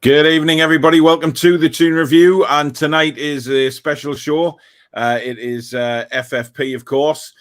Good evening, everybody. Welcome to the Toon Review, and tonight is a special show. It is FFP, of course.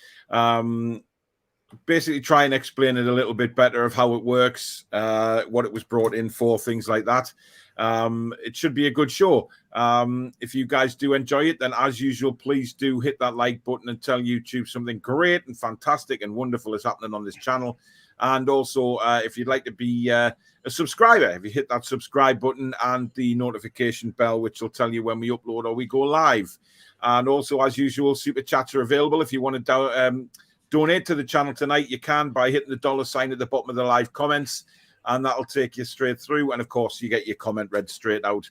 Basically, try and explain it a little bit better of how it works, what it was brought in for, things like that. It should be a good show. If you guys do enjoy it, then as usual, please do hit that like button and tell YouTube something great and fantastic and wonderful is happening on this channel. And also, if you'd like to be a subscriber, if you hit that subscribe button and the notification bell, which will tell you when we upload or we go live. And also, as usual, super chats are available. If you want to donate to the channel tonight, you can by hitting the $sign at the bottom of the live comments, and that'll take you straight through. And of course, you get your comment read straight out,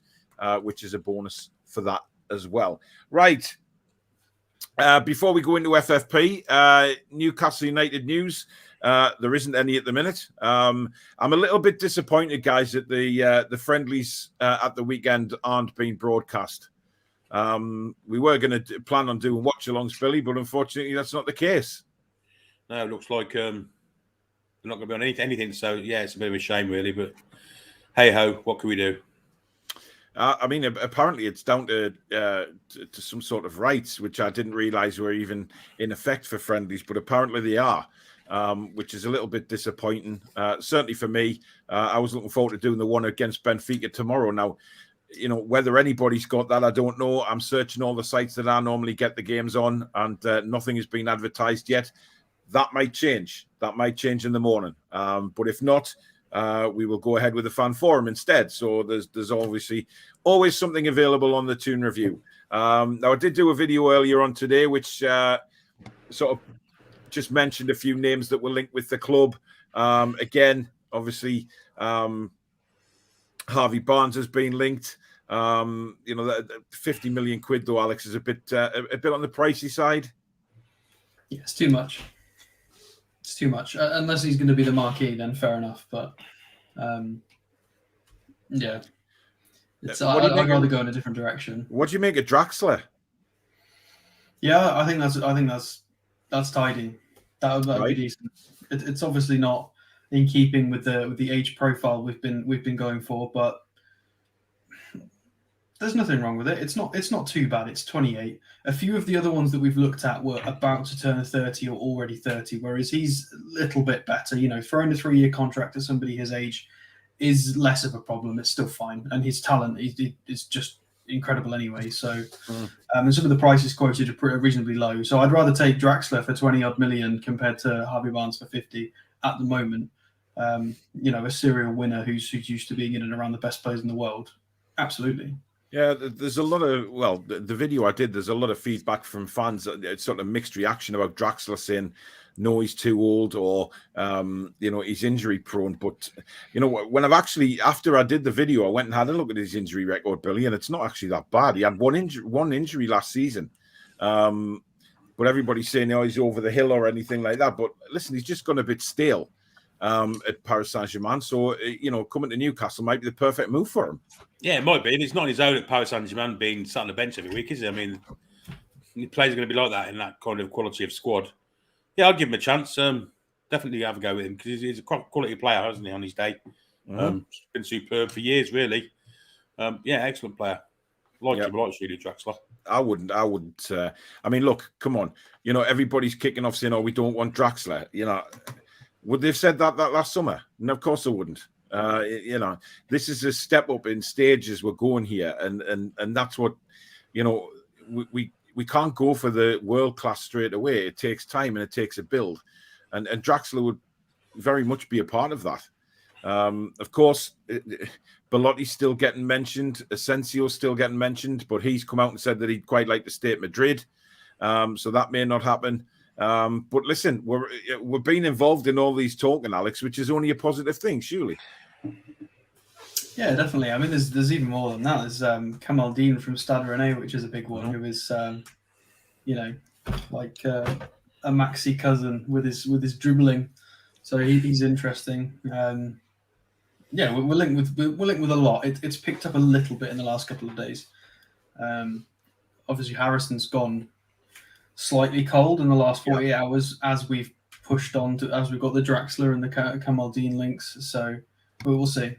which is a bonus for that as well. Right. Before we go into FFP, Newcastle United news. There isn't any at the minute. I'm a little bit disappointed, guys, that the friendlies at the weekend aren't being broadcast. We were going to plan on doing watch-alongs, Billy, but unfortunately that's not the case. No, it looks like they're not going to be on anything. So, yeah, it's a bit of a shame, really. But, hey-ho, what can we do? I mean, apparently it's down to some sort of rights, which I didn't realise were even in effect for friendlies, but apparently they are. Which is a little bit disappointing, certainly for me. I was looking forward to doing the one against Benfica tomorrow. Now, you know, whether anybody's got that, I don't know. I'm searching all the sites that I normally get the games on, and nothing has been advertised yet. That might change. That might change in the morning. But if not, we will go ahead with the fan forum instead. So there's obviously always something available on the Toon Review. Now, I did do a video earlier on today, which sort of just mentioned a few names that were linked with the club. Again, obviously, Harvey Barnes has been linked. You know, that 50 million quid though, Alex, is a bit on the pricey side. Yeah, it's too much. It's too much. Unless he's going to be the marquee, then fair enough. But yeah, I'd rather go in a different direction. What do you make of Draxler? Yeah, I think that's tidy. That would be decent. It's obviously not in keeping with the age profile we've been going for, but there's nothing wrong with it. It's not too bad. It's 28. A few of the other ones that we've looked at were about to turn 30 or already 30, whereas he's a little bit better. You know, throwing a 3-year contract to somebody his age is less of a problem. It's still fine, and his talent is just incredible anyway. So, and some of the prices quoted are reasonably low. So I'd rather take Draxler for 20-odd million compared to Harvey Barnes for 50 at the moment. You know, a serial winner who's used to being in and around the best players in the world. Absolutely. Yeah, there's a lot of, well, the video I did, there's a lot of feedback from fans, sort of mixed reaction about Draxler saying, no, he's too old, or, you know, he's injury prone. But, you know, when I've actually, after I did the video, I went and had a look at his injury record, Billy, and it's not actually that bad. He had one injury last season. But everybody's saying, oh, he's over the hill or anything like that. But listen, he's just gone a bit stale at Paris Saint-Germain. So, you know, coming to Newcastle might be the perfect move for him. Yeah, it might be. And it's not on his own at Paris Saint-Germain being sat on the bench every week, is it? I mean, the players are going to be like that in that kind of quality of squad. Yeah, I'll give him a chance. Definitely have a go with him because he's a quality player, hasn't he, on his day? Been superb for years, really. Yeah, excellent player. Like Julie Draxler. I wouldn't. I mean, look, come on. You know, everybody's kicking off saying, oh, we don't want Draxler. You know, would they have said that last summer? No, of course they wouldn't. You know, this is a step up in stages we're going here. And that's what, you know, we can't go for the world class straight away. It takes time and it takes a build. And Draxler would very much be a part of that. Of course, Belotti's still getting mentioned. Asensio's still getting mentioned, but he's come out and said that he'd quite like to stay at Madrid. So that may not happen. But listen, we're being involved in all these talking, Alex, which is only a positive thing, surely. Yeah, definitely. I mean, there's even more than that. There's Kamal Dean from Stade Rennais, which is a big one, who is, like a maxi cousin with his dribbling. So he's interesting. Yeah, we're linked with a lot. It's picked up a little bit in the last couple of days. Obviously, Harrison's gone slightly cold in the last 48 hours as we've pushed on as we've got the Draxler and the Kamal Dean links. So we'll see.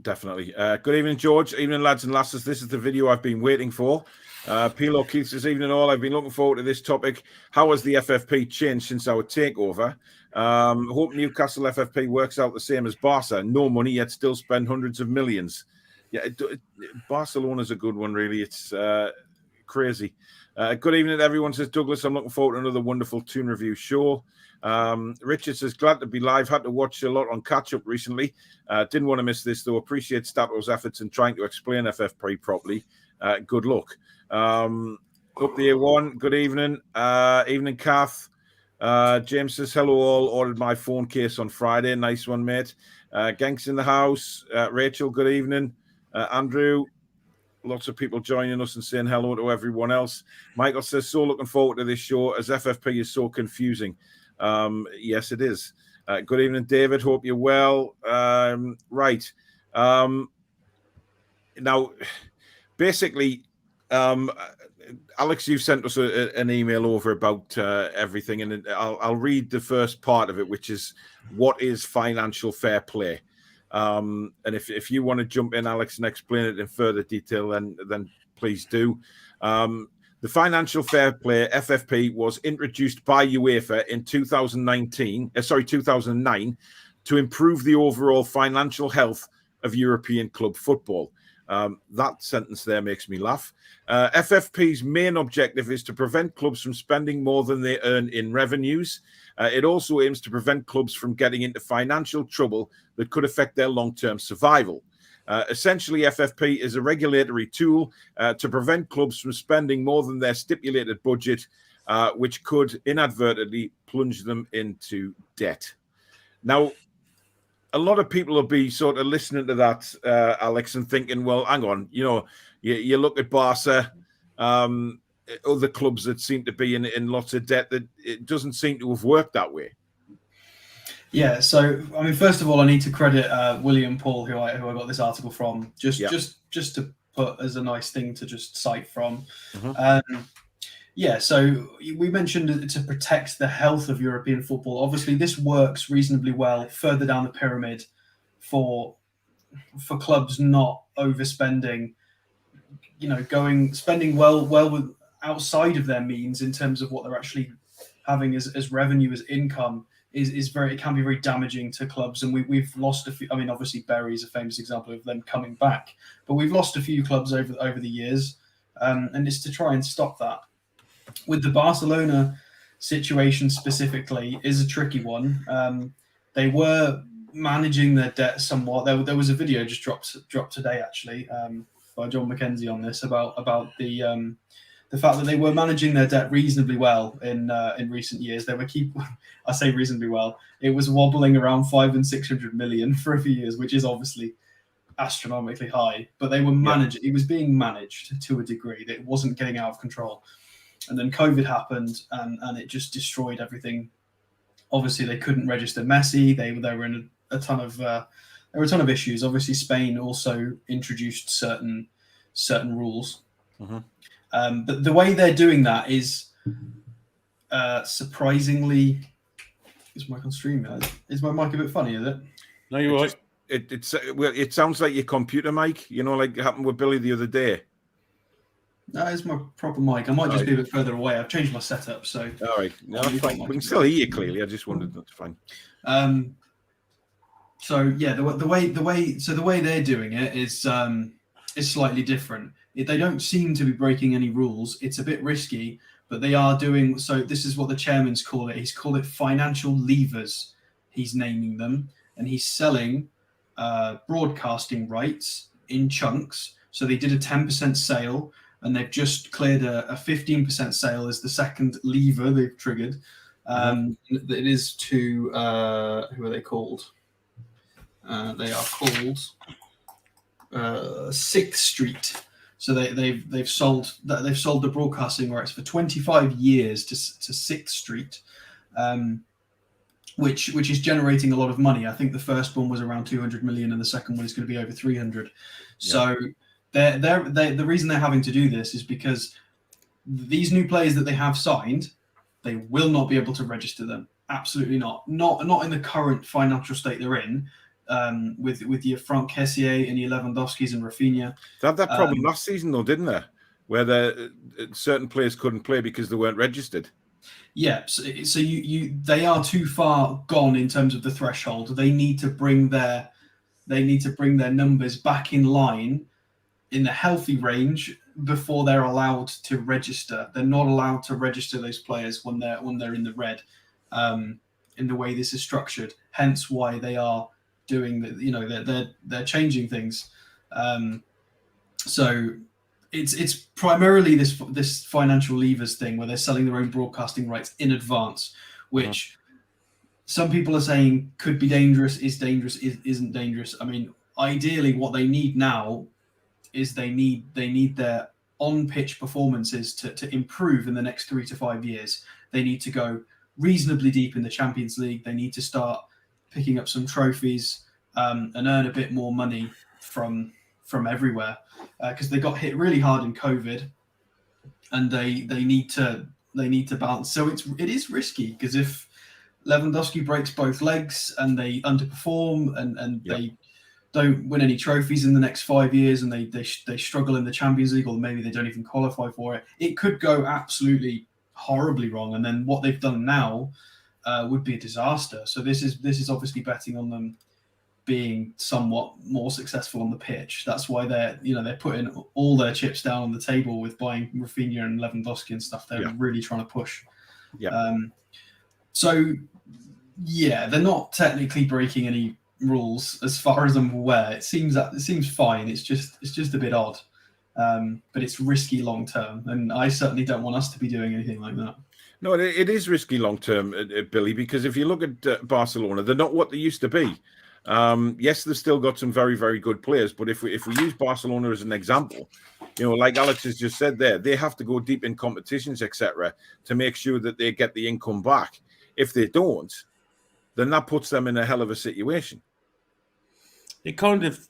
Definitely. Good evening, George. Evening, lads and lasses. This is the video I've been waiting for. Pilo Keith says, evening all. I've been looking forward to this topic. How has the FFP changed since our takeover? Hope Newcastle FFP works out the same as Barca. No money, yet still spend hundreds of millions. Yeah, Barcelona's a good one, really. It's crazy. Good evening, everyone, says Douglas. I'm looking forward to another wonderful Toon review show. Richard says, glad to be live. Had to watch a lot on catch-up recently. Didn't want to miss this, though. Appreciate Stato's efforts in trying to explain FFP properly. Good luck. Up the A1. Good evening. Evening, Kath. James says, hello all. Ordered my phone case on Friday. Nice one, mate. Genks in the house. Rachel, good evening. Andrew, lots of people joining us and saying hello to everyone else. Michael says, so looking forward to this show as FFP is so confusing. Yes, it is. Good evening, David. Hope you're well. Right. Now, basically, Alex, you've sent us an email over about everything, and I'll read the first part of it, which is what is financial fair play. And if you want to jump in, Alex, and explain it in further detail, then please do. The Financial Fair Play FFP was introduced by UEFA in 2009 to improve the overall financial health of European club football. That sentence there makes me laugh. FFP's main objective is to prevent clubs from spending more than they earn in revenues. It also aims to prevent clubs from getting into financial trouble that could affect their long-term survival. Essentially, FFP is a regulatory tool to prevent clubs from spending more than their stipulated budget, which could inadvertently plunge them into debt. Now, a lot of people will be sort of listening to that, Alex, and thinking, well, hang on, you look at Barca, other clubs that seem to be in lots of debt, that it doesn't seem to have worked that way. Yeah, so I mean, first of all, I need to credit William Paul, who I got this article from, just to put as a nice thing to just cite from. Yeah, so we mentioned to protect the health of European football. Obviously, this works reasonably well further down the pyramid for clubs not overspending. Spending well with outside of their means in terms of what they're actually having as revenue, as income. It can be very damaging to clubs, and we've lost a few. I mean, obviously Bury is a famous example of them coming back, but we've lost a few clubs over the years, and it's to try and stop that. With the Barcelona situation specifically, is a tricky one. They were managing their debt somewhat. There was a video just dropped today actually by John McKenzie on this about the fact that they were managing their debt reasonably well in recent years. They were I say reasonably well. It was wobbling around 500 and 600 million for a few years, which is obviously astronomically high. But they were managed. It was being managed to a degree that it wasn't getting out of control. And then COVID happened, and it just destroyed everything. Obviously, they couldn't register Messi. They were in a ton of issues. Obviously, Spain also introduced certain rules. But the way they're doing that is surprisingly. Is my mic on stream? Is my mic a bit funny? Is it? No, you're right. It sounds like your computer mic. Like it happened with Billy the other day. That is my proper mic. I might just be a bit further away. I've changed my setup, so. All right, no, fine. We can still hear you clearly. I just wondered. That's fine. So yeah, the way they're doing it is slightly different. They don't seem to be breaking any rules. It's a bit risky, but they are doing so. This is what the chairman's called it. He's called it financial levers. He's naming them, and he's selling broadcasting rights in chunks. So they did a 10% sale and they've just cleared a 15% sale as the second lever they've triggered. It is to who are they called? They are called Sixth Street. So they've sold the broadcasting rights for 25 years to Sixth Street, which is generating a lot of money. I think the first one was around 200 million, and the second one is going to be over 300. Yeah. So the reason they're having to do this is because these new players that they have signed, they will not be able to register them. Absolutely not. Not in the current financial state they're in. With your Franck Kessié and your Lewandowskis and Rafinha. They had that problem last season, though, didn't they? Where certain players couldn't play because they weren't registered. Yeah, so they are too far gone in terms of the threshold. They need to bring their numbers back in line in the healthy range before they're allowed to register. They're not allowed to register those players when they're in the red, in the way this is structured. Hence why they are doing that. They're changing things. So it's primarily this financial levers thing where they're selling their own broadcasting rights in advance, which some people are saying could be dangerous, isn't dangerous. I mean, ideally what they need now is they need their on-pitch performances to improve in the next 3 to 5 years. They need to go reasonably deep in the Champions League. They need to start picking up some trophies and earn a bit more money from everywhere, because they got hit really hard in COVID, and they need to balance. So it is risky, because if Lewandowski breaks both legs and they underperform and they don't win any trophies in the next 5 years, and they struggle in the Champions League, or maybe they don't even qualify for it, it could go absolutely horribly wrong. And then what they've done now would be a disaster. So this is obviously betting on them being somewhat more successful on the pitch. That's why they're putting all their chips down on the table with buying Rafinha and Lewandowski and stuff. They're really trying to push. So they're not technically breaking any rules as far as I'm aware. It seems fine. It's just a bit odd, but it's risky long term, and I certainly don't want us to be doing anything like that. No, it is risky long term, Billy, because if you look at Barcelona, they're not what they used to be. Yes, they've still got some very, very good players, but if we use Barcelona as an example, like Alex has just said there, they have to go deep in competitions, etc., to make sure that they get the income back. If they don't, then that puts them in a hell of a situation. It kind of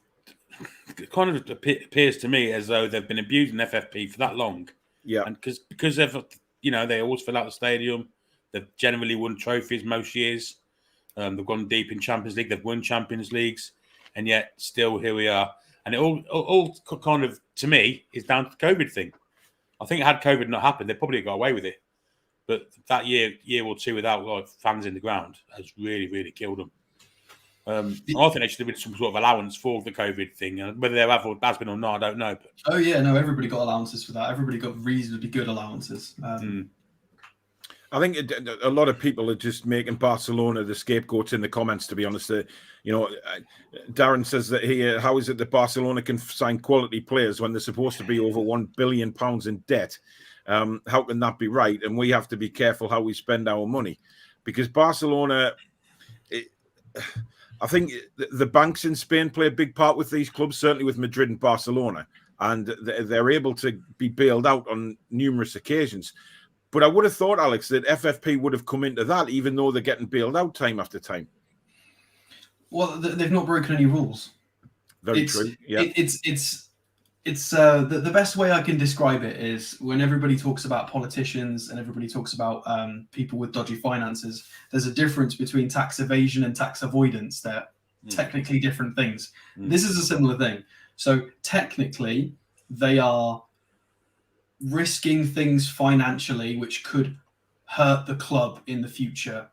appears to me as though they've been abusing FFP for that long. Yeah, and because they've they always fill out the stadium. They've generally won trophies most years. They've gone deep in Champions League. They've won Champions Leagues, and yet still here we are. And it all kind of, to me, is down to the COVID thing. I think had COVID not happened, they probably got away with it. But that year or two without fans in the ground has really, really killed them. I think there should have been some sort of allowance for the COVID thing. Whether there has been or not, I don't know. But... everybody got allowances for that. Everybody got reasonably good allowances. I think a lot of people are just making Barcelona the scapegoats in the comments, to be honest. Darren says that how is it that Barcelona can sign quality players when they're supposed to be over £1 billion in debt? How can that be right? And we have to be careful how we spend our money, because Barcelona, I think the banks in Spain play a big part with these clubs, certainly with Madrid and Barcelona, and they're able to be bailed out on numerous occasions. But I would have thought, Alex, that FFP would have come into that, even though they're getting bailed out time after time. Well, they've not broken any rules. Very true. Yeah, it's the best way I can describe it is when everybody talks about politicians and everybody talks about people with dodgy finances. There's a difference between tax evasion and tax avoidance. They're technically different things. This is a similar thing. So technically, they are risking things financially which could hurt the club in the future,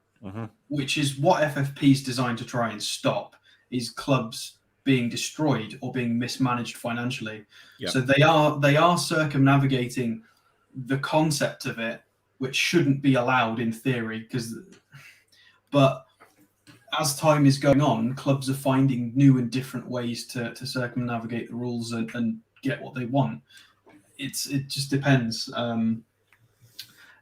which is what FFP is designed to try and stop, is clubs being destroyed or being mismanaged financially. So they are circumnavigating the concept of it, which shouldn't be allowed in theory, but as time is going on, clubs are finding new and different ways to circumnavigate the rules and get what they want. it just depends. And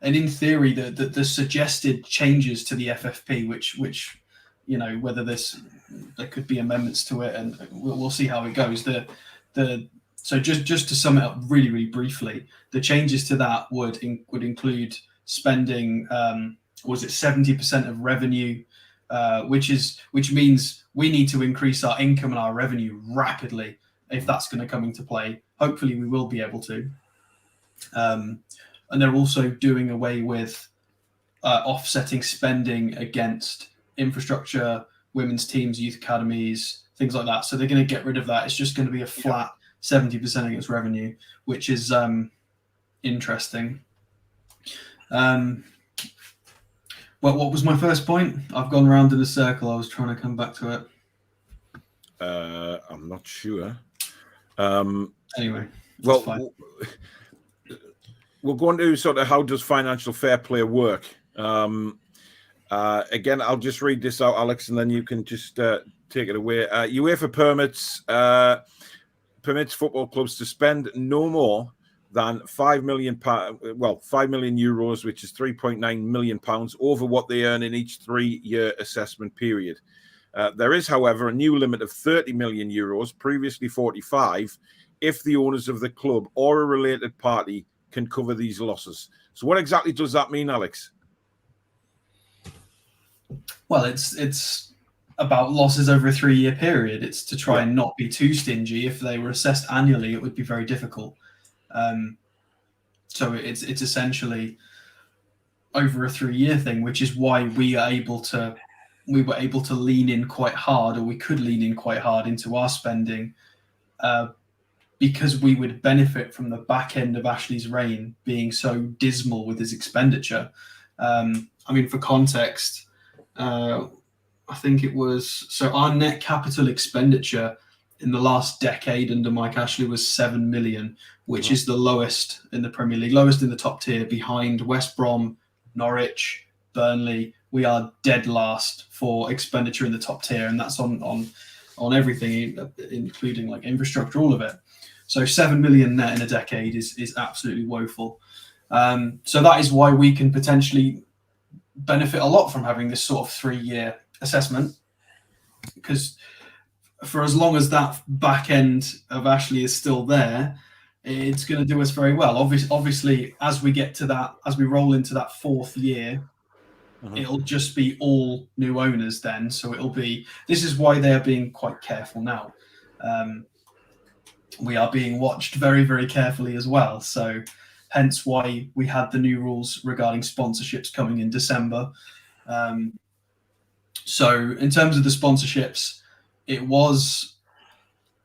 in theory, the suggested changes to the FFP, which whether there could be amendments to it, and we'll see how it goes. So just to sum it up really, really briefly, the changes to that would include spending, was it 70% of revenue, which means we need to increase our income and our revenue rapidly if that's going to come into play. Hopefully, we will be able to. And they're also doing away with offsetting spending against infrastructure, women's teams, youth academies, things like that. So they're going to get rid of that. It's just going to be a flat 70% against revenue, which is interesting. What was my first point? I've gone round in a circle. I was trying to come back to it. I'm not sure. Anyway, well, we're going to sort of how does financial fair play work? Again, I'll just read this out, Alex, and then you can just take it away. UEFA permits football clubs to spend no more than €5 million, which is £3.9 million over what they earn in each 3-year assessment period. There is, however, a new limit of €30 million, previously 45, if the owners of the club or a related party can cover these losses. So what exactly does that mean, Alex? Well, it's about losses over a 3-year period. It's to try and not be too stingy. If they were assessed annually, it would be very difficult. So it's essentially over a 3-year thing, which is why we were able to lean in quite hard, or we could lean in quite hard into our spending, because we would benefit from the back end of Ashley's reign being so dismal with his expenditure. I mean, for context, I think it was, so our net capital expenditure in the last decade under Mike Ashley was 7 million, which is the lowest in the Premier League, lowest in the top tier, behind West Brom, Norwich, Burnley. We are dead last for expenditure in the top tier, and that's on everything, including like infrastructure, all of it. So 7 million net in a decade is absolutely woeful. So that is why we can potentially benefit a lot from having this sort of 3-year assessment, because for as long as that back end of Ashley is still there, it's going to do us very well. Obviously, as we get to that, as we roll into that 4th year, it'll just be all new owners then. So this is why they are being quite careful now. We are being watched very, very carefully as well. So hence why we had the new rules regarding sponsorships coming in December. So in terms of the sponsorships,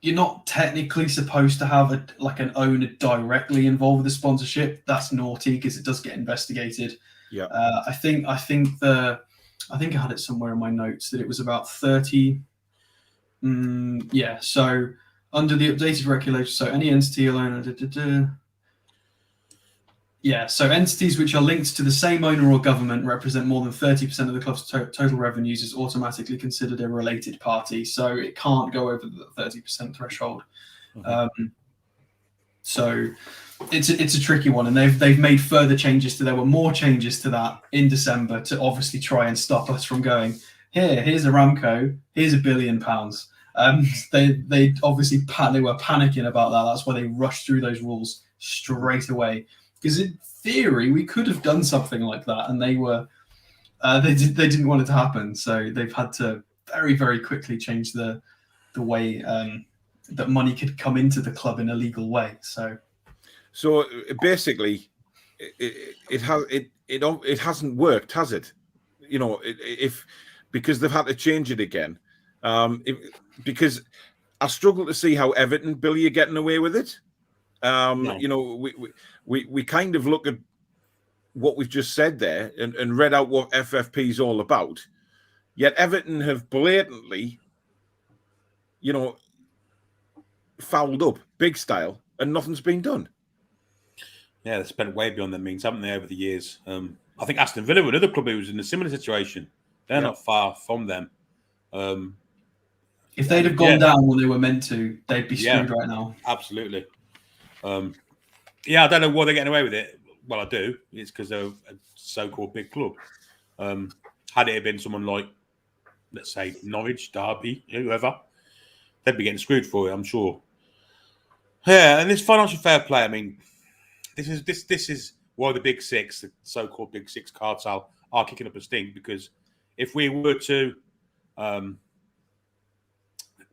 you're not technically supposed to have an owner directly involved with the sponsorship. That's naughty because it does get investigated. Yeah. I think I had it somewhere in my notes that it was about 30. So under the updated regulations, so any entity alone. So entities which are linked to the same owner or government represent more than 30% of the club's total revenues is automatically considered a related party. So it can't go over the 30% threshold. So it's a tricky one, and they've made further changes to. There were more changes to that in December to obviously try and stop us from going, here's Aramco, here's £1 billion. They obviously they were panicking about that. That's why they rushed through those rules straight away. Because in theory, we could have done something like that, and they didn't want it to happen. So they've had to very, very quickly change the way that money could come into the club in a legal way. So basically, it hasn't worked, has it? Because they've had to change it again. Because I struggle to see how Everton, Billy, are getting away with it. We kind of look at what we've just said there and read out what FFP is all about. Yet Everton have blatantly, fouled up big style, and nothing's been done. Yeah, they spent way beyond their means, haven't they, over the years? I think Aston Villa were another club who was in a similar situation. They're not far from them. If they'd have gone down when they were meant to, they'd be screwed right now. Absolutely. Yeah, I don't know why they're getting away with it. Well, I do. It's because they're a so-called big club. Had it been someone like, let's say, Norwich, Derby, whoever, they'd be getting screwed for it, I'm sure. Yeah, and this financial fair play, I mean, this is why the Big Six, the so-called Big Six cartel, are kicking up a stink, because if we were to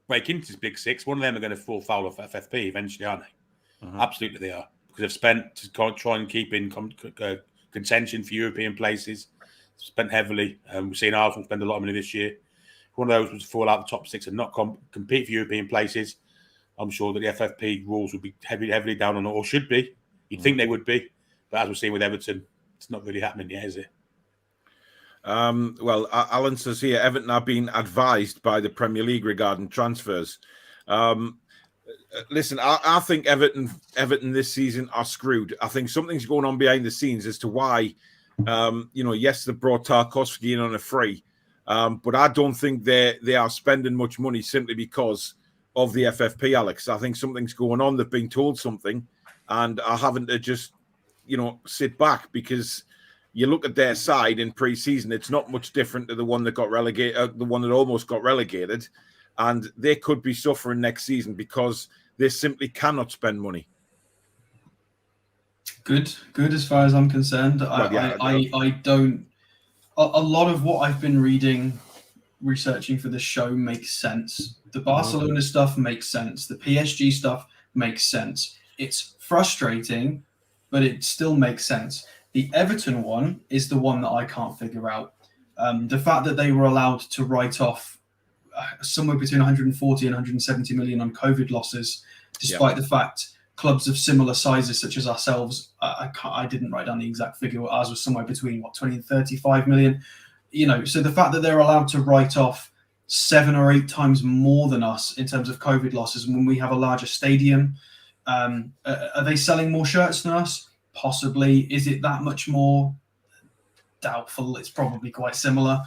break into this Big Six, one of them are going to fall foul of FFP eventually, aren't they? Absolutely they are, because they've spent to try and keep in contention for European places, spent heavily. We've seen Arsenal spend a lot of money this year. If one of those was to fall out of the top six and not compete for European places, I'm sure that the FFP rules would be heavily down on it, or should be. You'd think they would be. But as we're seeing with Everton, it's not really happening yet, is it? Well, Alan says here, Everton are being advised by the Premier League regarding transfers. Listen, I think Everton this season are screwed. I think something's going on behind the scenes as to why, yes, they brought Tarkowski in on a free, but I don't think they are spending much money simply because of the FFP, Alex. I think something's going on. They've been told something and are having to just, sit back, because you look at their side in pre-season, it's not much different to the one that got relegated, the one that almost got relegated, and they could be suffering next season because they simply cannot spend money. Good as far as I'm concerned. I don't. A lot of what I've been researching for the show makes sense. The Barcelona stuff makes sense. The PSG stuff makes sense. It's frustrating, but it still makes sense. The Everton one is the one that I can't figure out. The fact that they were allowed to write off somewhere between 140 and 170 million on COVID losses, despite the fact clubs of similar sizes, such as ourselves, I didn't write down the exact figure. Ours was somewhere between 20 and 35 million. So the fact that they're allowed to write off 7 or 8 times more than us in terms of COVID losses, when we have a larger stadium, are they selling more shirts than us? Possibly. Is it that much more? Doubtful. It's probably quite similar.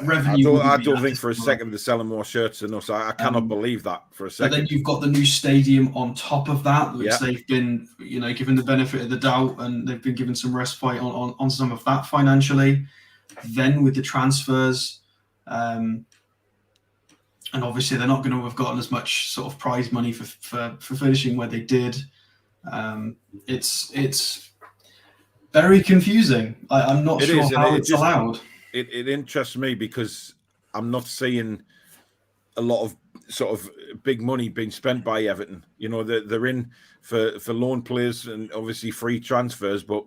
Revenue. I don't think for a second they're selling more shirts than us. I cannot believe that for a second. But then you've got the new stadium on top of that, which they've been, given the benefit of the doubt, and they've been given some respite on some of that financially. Then with the transfers, and obviously they're not going to have gotten as much sort of prize money for finishing where they did. It's very confusing. I'm not sure how it's allowed. It interests me because I'm not seeing a lot of sort of big money being spent by Everton. They're in for loan players and obviously free transfers. But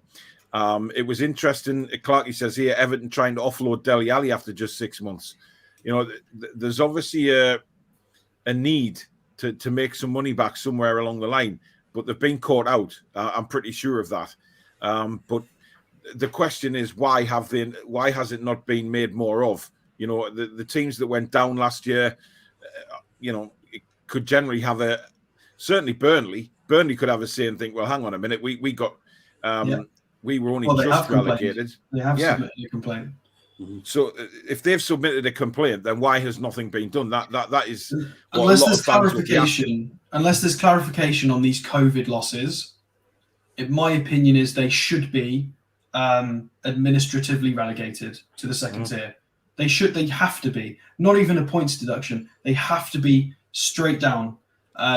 it was interesting. Clarkey says here, Everton trying to offload Dele Alli after just 6 months. There's obviously a need to make some money back somewhere along the line, but they've been caught out. I'm pretty sure of that. But the question is, why has it not been made more of? The teams that went down last year, it could generally have certainly Burnley could have a say and think, well, hang on a minute, we got we were only just relegated. They have submitted a complaint. So if they've submitted a complaint, then why has nothing been done? That is unless there's clarification. Unless there's clarification on these COVID losses, in my opinion, is they should be administratively relegated to the second tier. They have to be. Not even a points deduction. They have to be straight down.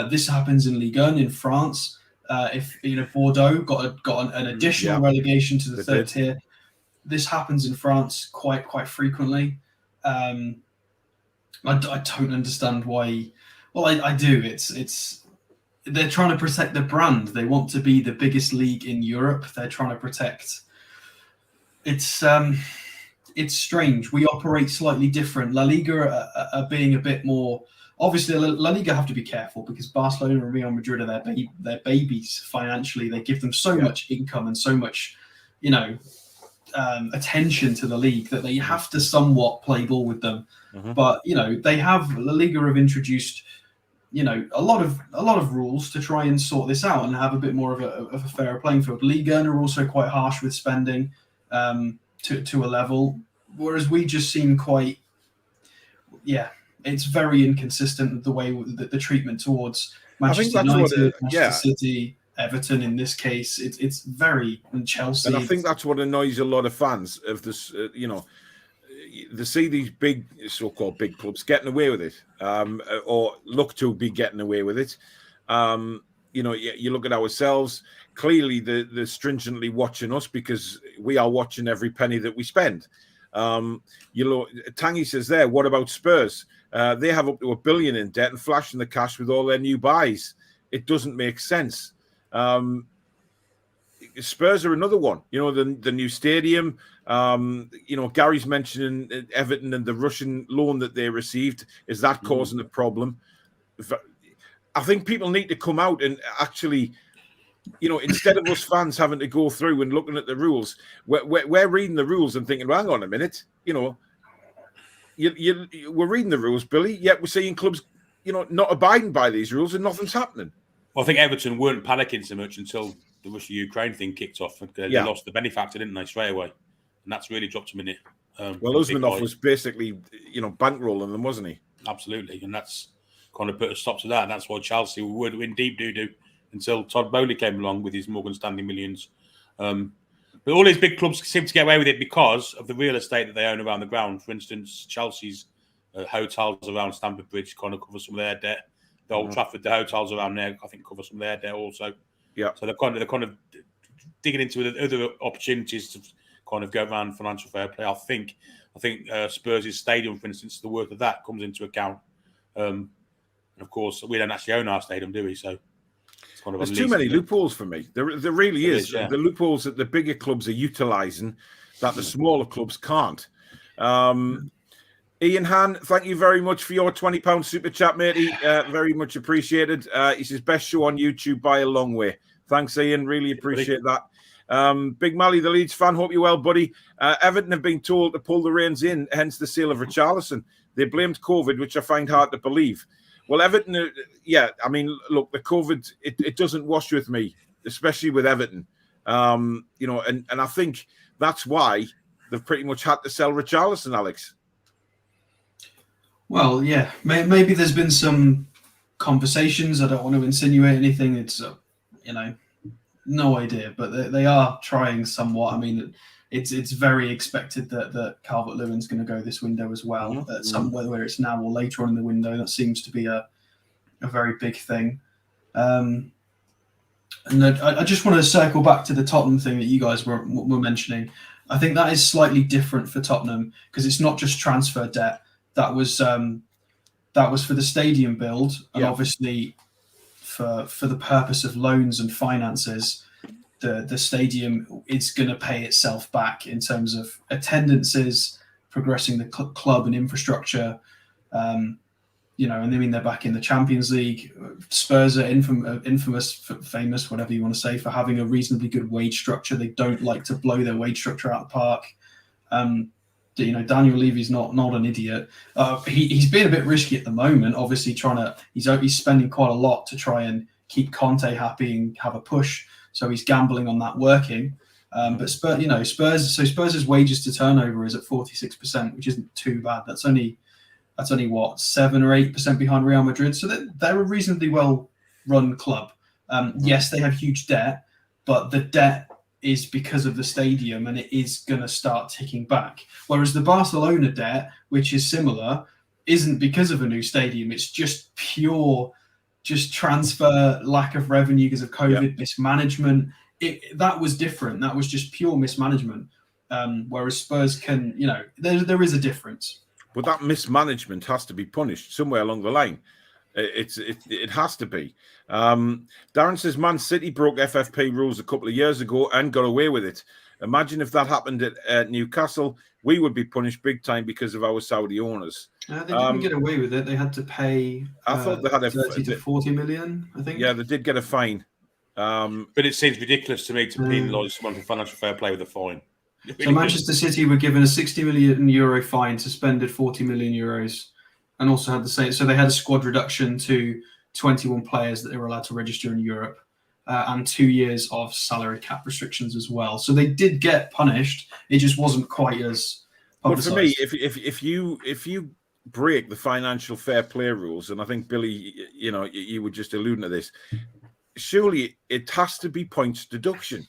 This happens in Ligue 1 in France. If Bordeaux got an additional relegation to the third tier, this happens in France quite frequently. I don't understand why. Well, I do. It's they're trying to protect the brand. They want to be the biggest league in Europe. They're trying to protect. It's strange. We operate slightly different. La Liga are being a bit more. Obviously, La Liga have to be careful because Barcelona and Real Madrid are their babies financially. They give them so much income and so much, attention to the league that they have to somewhat play ball with them. But they have La Liga have introduced a lot of rules to try and sort this out and have a bit more of a fairer playing field. Liga are also quite harsh with spending to a level, whereas we just seem quite it's very inconsistent the way the treatment towards Manchester United, Manchester City. Everton in this case. It's very Chelsea. And I think that's what annoys a lot of fans of this. They see these big, so-called big clubs getting away with it, or look to be getting away with it. You look at ourselves. Clearly, they're stringently watching us because we are watching every penny that we spend. Tangy says there, what about Spurs? They have up to $1 billion in debt and flashing the cash with all their new buys. It doesn't make sense. Spurs are another one. The new stadium. Gary's mentioning Everton and the Russian loan that they received. Is that causing a problem? I think people need to come out and actually, instead of us fans having to go through and looking at the rules, we're reading the rules and thinking, well, hang on a minute, we're reading the rules, Billy, yet we're seeing clubs, not abiding by these rules and nothing's happening. Well, I think Everton weren't panicking so much until the Russia-Ukraine thing kicked off. They lost the benefactor, didn't they, straight away? And that's really dropped them in it. Usmanov was basically, bankrolling them, wasn't he? Absolutely. And that's kind of put a stop to that. And that's why Chelsea were in deep doo-doo until Todd Bowley came along with his Morgan Stanley millions. But all these big clubs seem to get away with it because of the real estate that they own around the ground. For instance, Chelsea's hotels around Stamford Bridge kind of cover some of their debt. The Old Trafford, the hotels around there, I think, cover some of their debt also. Yeah. So they're kind of digging into other opportunities to kind of go around financial fair play. I think Spurs' stadium, for instance, the worth of that comes into account. And of course, we don't actually own our stadium, do we? So it's kind of there's too many loopholes for me. There really is. Yeah. The loopholes that the bigger clubs are utilising that the smaller clubs can't. Ian Han, thank you very much for your £20 super chat, matey. Very much appreciated. He says, best show on YouTube by a long way. Thanks, Ian. Really appreciate that. Big Mally, the Leeds fan. Hope you're well, buddy. Everton have been told to pull the reins in, hence the sale of Richarlison. They blamed COVID, which I find hard to believe. Well, Everton, look, the COVID, it doesn't wash with me, especially with Everton. And I think that's why they've pretty much had to sell Richarlison, Alex. Well, yeah, maybe there's been some conversations. I don't want to insinuate anything. It's, no idea, but they are trying somewhat. I mean, it's very expected that Calvert-Lewin's going to go this window as well. Whether it's now or later on in the window, that seems to be a very big thing. And I just want to circle back to the Tottenham thing that you guys were mentioning. I think that is slightly different for Tottenham because it's not just transfer debt. That was for the stadium build, and obviously for the purpose of loans and finances, the stadium is going to pay itself back in terms of attendances, progressing the club and infrastructure. And I mean they're back in the Champions League. Spurs are famous, whatever you want to say, for having a reasonably good wage structure. They don't like to blow their wage structure out of the park. Daniel Levy's not an idiot. He's being a bit risky at the moment. Obviously, he's spending quite a lot to try and keep Conte happy and have a push. So he's gambling on that working. But Spurs' wages to turnover is at 46%, which isn't too bad. That's only what 7 or 8% behind Real Madrid. So they're a reasonably well run club. Yes, they have huge debt, but the debt is because of the stadium and it is going to start ticking back. Whereas the Barcelona debt, which is similar, isn't because of a new stadium. It's just pure transfer, lack of revenue because of COVID, mismanagement. That was different. That was just pure mismanagement. Whereas Spurs can, there is a difference. But that mismanagement has to be punished somewhere along the line. It has to be. Darren says Man City broke FFP rules a couple of years ago and got away with it. Imagine if that happened at Newcastle, we would be punished big time because of our Saudi owners. They didn't get away with it. They had to pay. I thought they had 30 to 40 million. I think. Yeah, they did get a fine. But it seems ridiculous to me to penalise someone for financial fair play with a fine. So Manchester City were given a 60 million euro fine, suspended 40 million euros. And also had the same, so they had a squad reduction to 21 players that they were allowed to register in Europe, and 2 years of salary cap restrictions as well. So they did get punished. It just wasn't quite as publicised. But for me, if you break the financial fair play rules, and I think Billy, you were just alluding to this, surely it has to be points deduction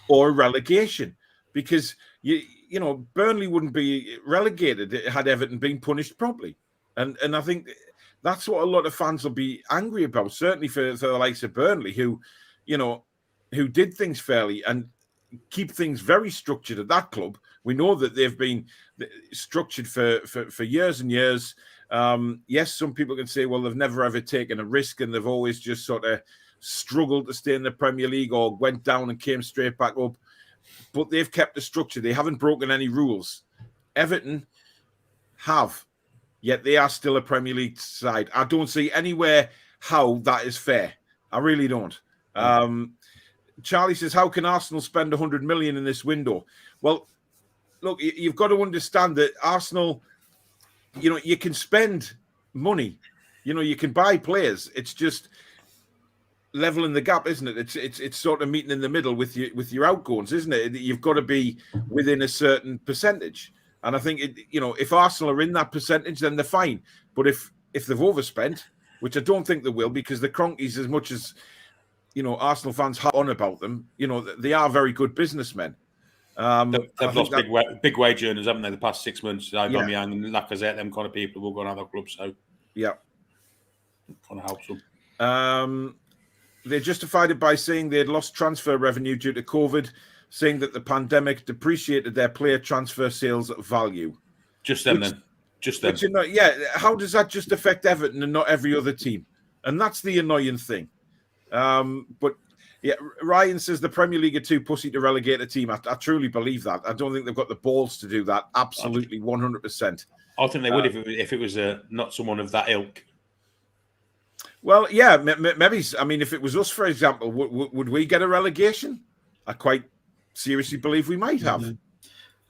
or relegation, because you know Burnley wouldn't be relegated had Everton been punished properly, and I think that's what a lot of fans will be angry about. Certainly for the likes of Burnley, who did things fairly and keep things very structured at that club. We know that they've been structured for years and years. Yes, some people can say, well, they've never ever taken a risk and they've always just sort of struggled to stay in the Premier League or went down and came straight back up. But they've kept the structure. They haven't broken any rules. Everton have, yet they are still a Premier League side. I don't see anywhere how that is fair. I really don't. Charlie says, how can Arsenal spend 100 million in this window? Well, look, you've got to understand that Arsenal, you can spend money. You can buy players. It's just leveling the gap, isn't it? It's sort of meeting in the middle with your outgoings, isn't it? You've got to be within a certain percentage. And I think if Arsenal are in that percentage, then they're fine. But if they've overspent, which I don't think they will, because the Cronkies, as much as Arsenal fans harp on about them, they are very good businessmen. They've lost big wage earners, haven't they, the past 6 months? Aubameyang and Lacazette, them kind of people will go on other clubs. So yeah, kind of helps them. They justified it by saying they had lost transfer revenue due to COVID, saying that the pandemic depreciated their player transfer sales value. Just them. How does that just affect Everton and not every other team? And that's the annoying thing. But yeah, Ryan says the Premier League are too pussy to relegate a team. I truly believe that. I don't think they've got the balls to do that. Absolutely, 100%. I think they would if it was not someone of that ilk. Well, yeah, maybe. I mean, if it was us, for example, would we get a relegation? I quite seriously believe we might have.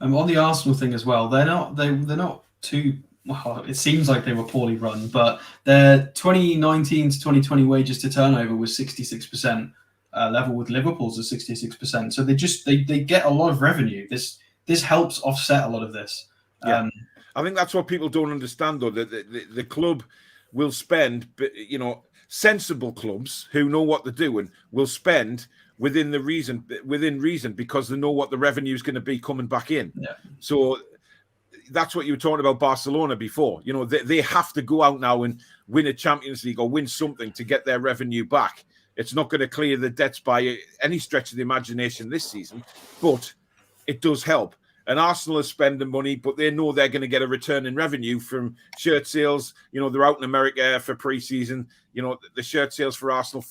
On the Arsenal thing as well, they're not too. Well, it seems like they were poorly run, but their 2019 to 2020 wages to turnover was 66%, level with Liverpool's at 66%. So they get a lot of revenue. This helps offset a lot of this. Yeah. I think that's what people don't understand, though. That the club will spend, sensible clubs who know what they're doing will spend within reason because they know what the revenue is going to be coming back in. Yeah. So that's what you were talking about Barcelona before. They have to go out now and win a Champions League or win something to get their revenue back. It's not going to clear the debts by any stretch of the imagination this season, but it does help. And Arsenal is spending money, but they know they're going to get a return in revenue from shirt sales. They're out in America for pre-season. The shirt sales for Arsenal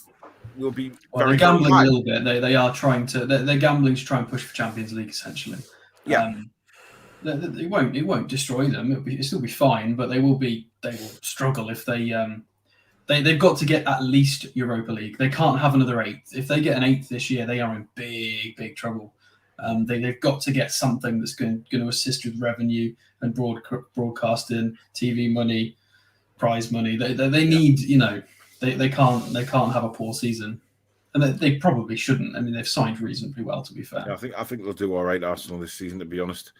will be they're gambling a little bit. They are trying to. They're gambling to try and push for Champions League, essentially. Yeah. It won't destroy them. It'll still be fine, but they will struggle if they've got to get at least Europa League. They can't have another 8th. If they get an 8th this year, they are in big trouble. They've got to get something that's going to assist with revenue and broadcasting, TV money, prize money. They need, they can't have a poor season, and they probably shouldn't. I mean, they've signed reasonably well, to be fair. Yeah, I think they'll do all right, Arsenal, this season, to be honest.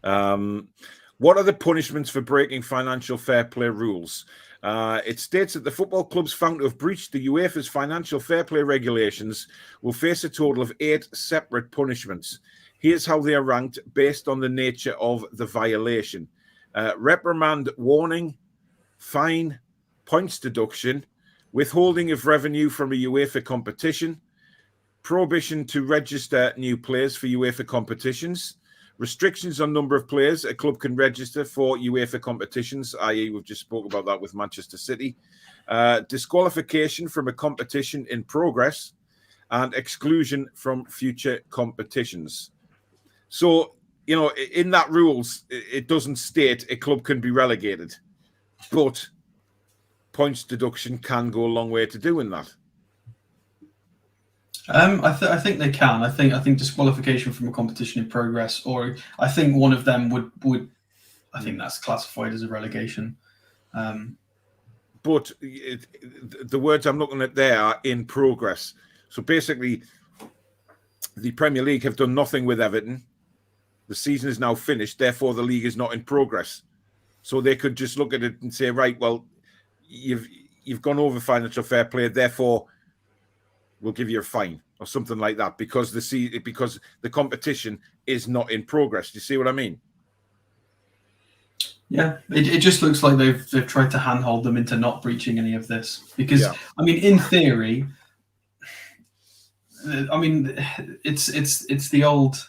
What are the punishments for breaking financial fair play rules? It states that the football clubs found to have breached the UEFA's financial fair play regulations will face a total of 8 separate punishments. Here's how they are ranked based on the nature of the violation. Reprimand, warning, fine, points deduction, withholding of revenue from a UEFA competition, prohibition to register new players for UEFA competitions, restrictions on number of players a club can register for UEFA competitions, i.e. we've just spoke about that with Manchester City, disqualification from a competition in progress, and exclusion from future competitions. So, in that rules, it doesn't state a club can be relegated, but points deduction can go a long way to doing that. I think they can. I think disqualification from a competition in progress, or I think one of them would. I think that's classified as a relegation. But the words I'm looking at there are in progress. So basically, the Premier League have done nothing with Everton. The season is now finished. Therefore, the league is not in progress. So they could just look at it and say, right, well, you've gone over financial fair play. Therefore, we'll give you a fine or something like that because the competition is not in progress. Do you see what I mean? Yeah, it just looks like they've tried to handhold them into not breaching any of this because I mean, in theory, I mean, it's the old,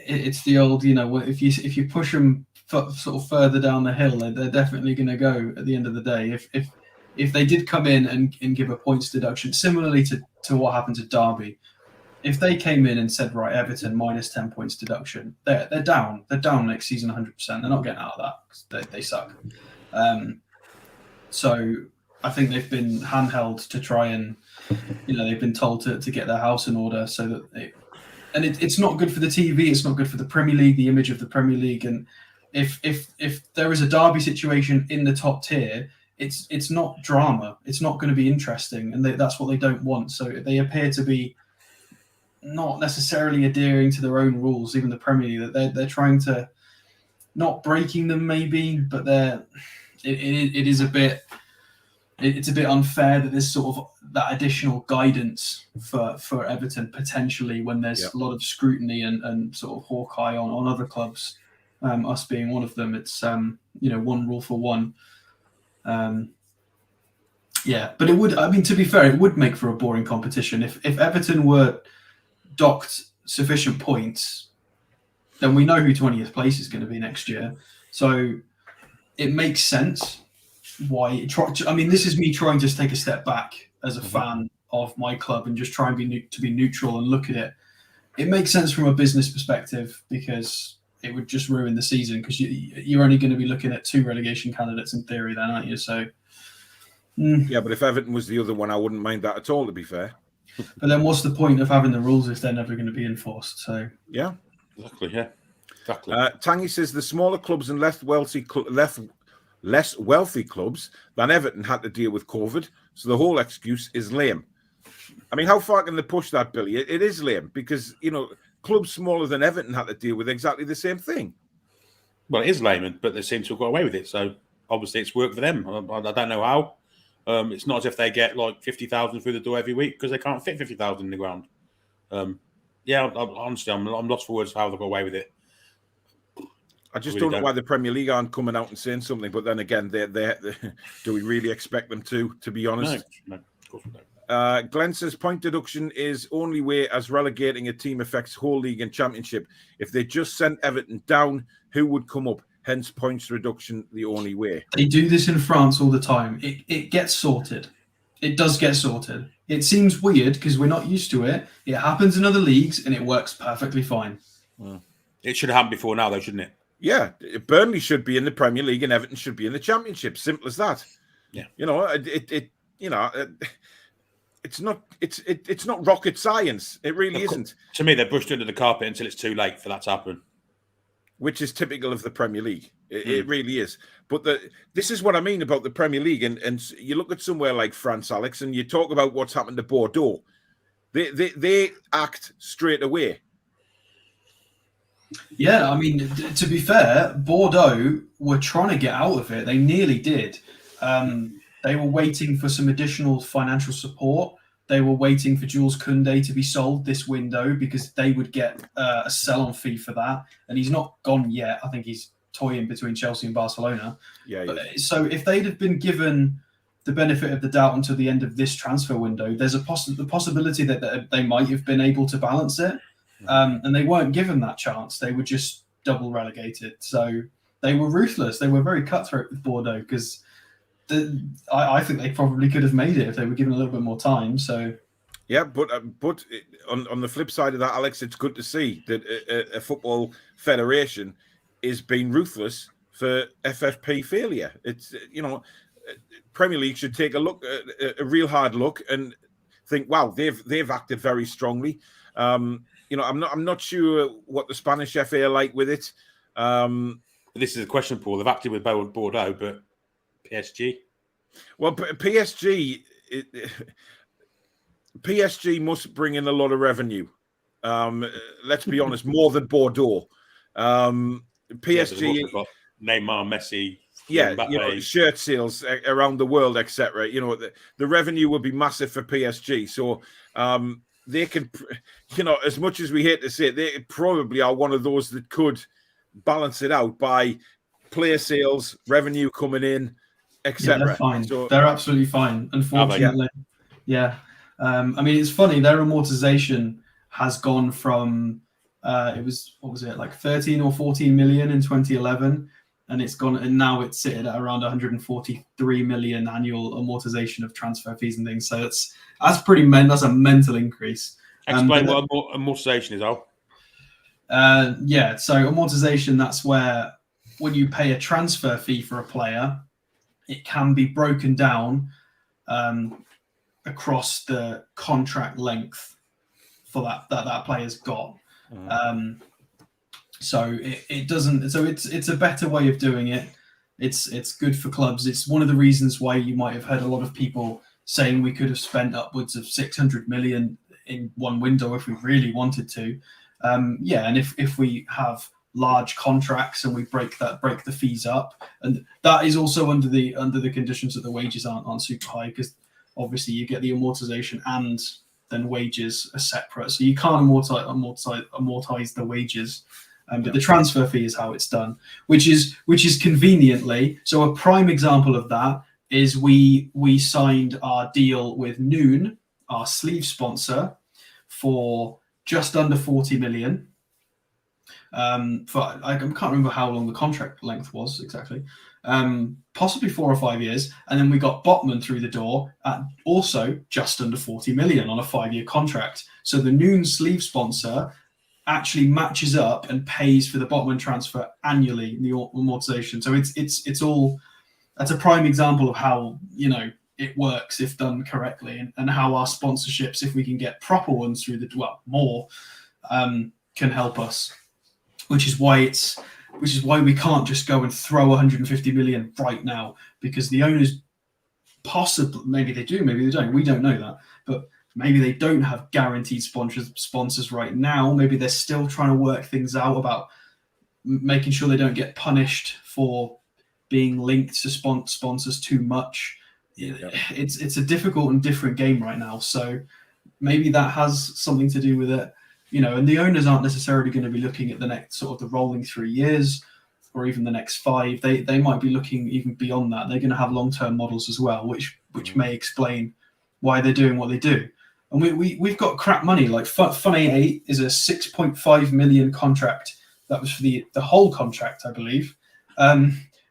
you know, if you push them sort of further down the hill, they're definitely going to go at the end of the day. If they did come in and give a points deduction, similarly to what happened to Derby, if they came in and said, right, Everton minus 10 points deduction, they're down. They're down next season 100%. They're not getting out of that because they suck. So I think they've been handheld to try and, you know, they've been told to get their house in order so that it's not good for the TV. It's not good for the Premier League, the image of the Premier League. And if there is a Derby situation in the top tier, it's not drama. It's not going to be interesting. And that's what they don't want. So they appear to be not necessarily adhering to their own rules, even the Premier League, that they're trying to not breaking them maybe, but it's a bit unfair that there's sort of that additional guidance for Everton potentially when there's a lot of scrutiny and sort of hawkeye on other clubs, us being one of them. It's you know, one rule for one. But it would, I mean, to be fair, it would make for a boring competition if Everton were docked sufficient points, then we know who 20th place is going to be next year. So it makes sense why. I mean, this is me trying to take a step back as a fan of my club and just try and be neutral and look at it. It makes sense from a business perspective because it would just ruin the season because you're only going to be looking at 2 relegation candidates in theory then, aren't you? So yeah, but if Everton was the other one, I wouldn't mind that at all, to be fair. But then what's the point of having the rules if they're never going to be enforced? So yeah, exactly. Tangy says the smaller clubs and less wealthy clubs than Everton had to deal with COVID, so the whole excuse is lame. I mean, how far can they push that, Billy? It is lame because, you know, clubs smaller than Everton had to deal with exactly the same thing. Well, it is lame, but they seem to have got away with it. So obviously it's worked for them. I don't know how. It's not as if they get like 50,000 through the door every week because they can't fit 50,000 in the ground. Honestly, I'm lost for words for how they got away with it. I just don't know why the Premier League aren't coming out and saying something. But then again, they do we really expect them to be honest? No, of course we don't. Glenn says point deduction is only way as relegating a team affects whole league and championship. If they just sent Everton down, who would come up? Hence, points reduction the only way. They do this in France all the time. It gets sorted. It does get sorted. It seems weird because we're not used to it. It happens in other leagues and it works perfectly fine. It should have happened before now, though, shouldn't it? Yeah, Burnley should be in the Premier League and Everton should be in the Championship. Simple as that. Yeah, you know, it's not rocket science. It really isn't. To me, they're brushed under the carpet until it's too late for that to happen. Which is typical of the Premier League. It really is. But this is what I mean about the Premier League. And you look at somewhere like France, Alex, and you talk about what's happened to Bordeaux. They act straight away. Yeah, I mean, to be fair, Bordeaux were trying to get out of it. They nearly did. They were waiting for some additional financial support. They were waiting for Jules Koundé to be sold this window because they would get a sell-on fee for that. And he's not gone yet. I think he's toying between Chelsea and Barcelona. Yeah. So if they'd have been given the benefit of the doubt until the end of this transfer window, there's the possibility that they might have been able to balance it. And they weren't given that chance. They were just double relegated. So they were ruthless. They were very cutthroat with Bordeaux because I think they probably could have made it if they were given a little bit more time. So, yeah, but on the flip side of that, Alex, it's good to see that a football federation is being ruthless for FFP failure. It's Premier League should take a real hard look and think, wow, they've acted very strongly. I'm not sure what the Spanish FA are like with it. This is a question, Paul. They've acted with Bordeaux, but PSG? Well, PSG must bring in a lot of revenue. Let's be honest, more than Bordeaux. PSG got Neymar, Messi, Yeah, Mbappe. shirt sales around the world, etc. The revenue will be massive for PSG. So they can, as much as we hate to say it, they probably are one of those that could balance it out by player sales, revenue coming in, etc. Yeah, they're fine. So They're absolutely fine. Unfortunately, yeah. I mean, it's funny. Their amortization has gone from what was it, like 13 or 14 million in 2011, and it's gone, and now it's sitting at around 143 million annual amortization of transfer fees and things. So that's that's a mental increase. Explain what amortization is, Al. Yeah, so amortization, that's where when you pay a transfer fee for a player, it can be broken down across the contract length for that player's got. So it doesn't. So it's a better way of doing it. It's good for clubs. It's one of the reasons why you might have heard a lot of people saying we could have spent upwards of 600 million in one window if we really wanted to. And if we have large contracts and we break the fees up, and that is also under the conditions that the wages aren't super high, because obviously you get the amortization and then wages are separate, so you can't amortize the wages. But the transfer fee is how it's done, which is conveniently. So a prime example of that is we signed our deal with Noon, our sleeve sponsor, for just under 40 million. I can't remember how long the contract length was exactly, possibly 4 or 5 years. And then we got Botman through the door at also just under 40 million on a 5-year contract. So the Noon sleeve sponsor actually matches up and pays for the Botman transfer annually in the amortization. So that's a prime example of how it works if done correctly, and how our sponsorships, if we can get proper ones through more, can help us. Which is why we can't just go and throw 150 million right now, because the owners possibly, maybe they do, maybe they don't. We don't know that, but maybe they don't have guaranteed sponsors right now. Maybe they're still trying to work things out about making sure they don't get punished for being linked to sponsors too much. Yeah. It's a difficult and different game right now. So maybe that has something to do with it. And the owners aren't necessarily going to be looking at the next sort of the rolling 3 years or even the next 5. They might be looking even beyond that. They're going to have long-term models as well, which may explain why they're doing what they do. And we've got crap money. Like Fun 88 is a 6.5 million contract. That was for the whole contract, I believe.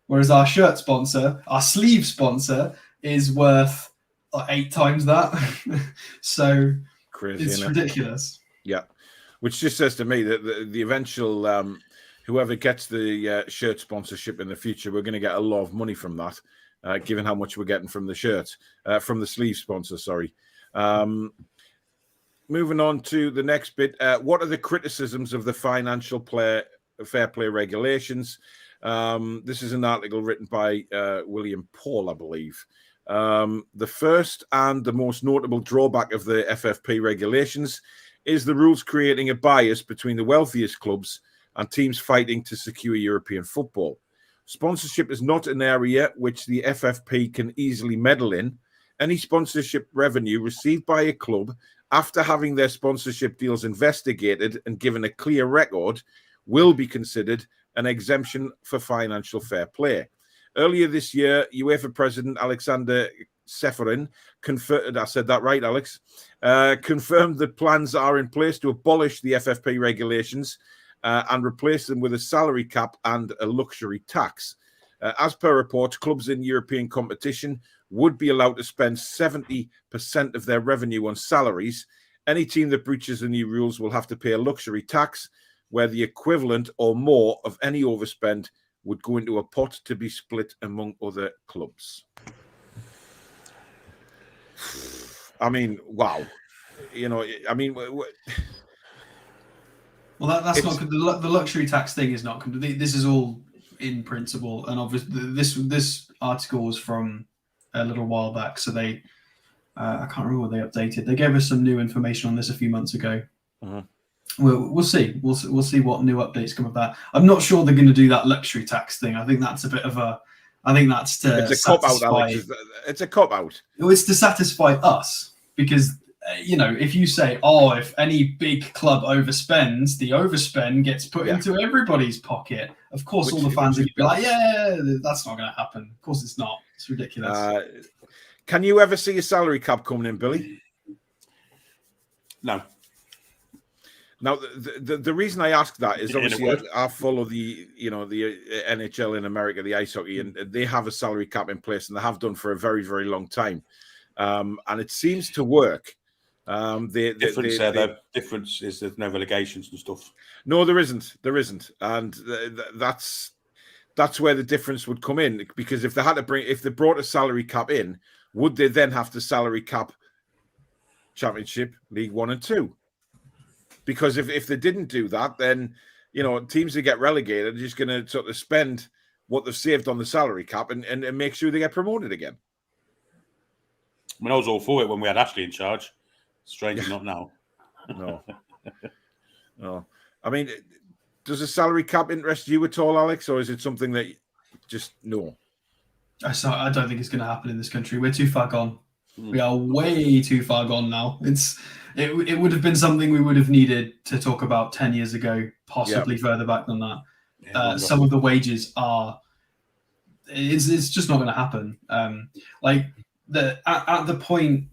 Whereas our shirt sponsor, our sleeve sponsor, is worth 8 times that. So crazy, it's ridiculous. Yeah. Which just says to me that the eventual whoever gets the shirt sponsorship in the future, we're going to get a lot of money from that, given how much we're getting from the shirt, from the sleeve sponsor. Sorry. Moving on to the next bit. What are the criticisms of the financial fair play regulations? This is an article written by William Paul, I believe. The first and the most notable drawback of the FFP regulations is the rules creating a bias between the wealthiest clubs and teams fighting to secure European football. Sponsorship is not an area which the FFP can easily meddle in. Any sponsorship revenue received by a club after having their sponsorship deals investigated and given a clear record will be considered an exemption for financial fair play. Earlier this year, UEFA President Alexander Seferin confirmed, I said that right, Alex, confirmed that plans are in place to abolish the FFP regulations and replace them with a salary cap and a luxury tax. As per reports, clubs in European competition would be allowed to spend 70% of their revenue on salaries. Any team that breaches the new rules will have to pay a luxury tax, where the equivalent or more of any overspend would go into a pot to be split among other clubs. I mean, wow. Well, that's not good. The luxury tax thing is not good. This is all in principle, and obviously this article was from a little while back, so they I can't remember what they updated. They gave us some new information on this a few months ago. Uh-huh. We'll see. We'll see what new updates come of that. I'm not sure they're going to do that luxury tax thing. I think that's a bit of I think that's to It's a cop out, satisfy. Alex. It's a cop out. It's to satisfy us because if you say, "Oh, if any big club overspends, the overspend gets put into everybody's pocket," of course, all the fans are going to be like, "Yeah, that's not going to happen." Of course, it's not. It's ridiculous. Can you ever see a salary cap coming in, Billy? No. Now, the reason I ask that is obviously I follow the NHL in America, the ice hockey, and they have a salary cap in place, and they have done for a very, very long time, and it seems to work. The difference is there's no relegations and stuff. No, there isn't, and that's where the difference would come in, because if they brought a salary cap in, would they then have to salary cap Championship, League 1 and 2? Because if they didn't do that, then teams that get relegated are just going to sort of spend what they've saved on the salary cap and make sure they get promoted again. I mean, I was all for it when we had Ashley in charge. Strangely, not now. No. I mean, does a salary cap interest you at all, Alex, or is it something that just no? I don't think it's going to happen in this country. We're too far gone. We are way too far gone now. It would have been something we would have needed to talk about 10 years ago, possibly further back than that. Some of the wages it's just not going to happen. At the point,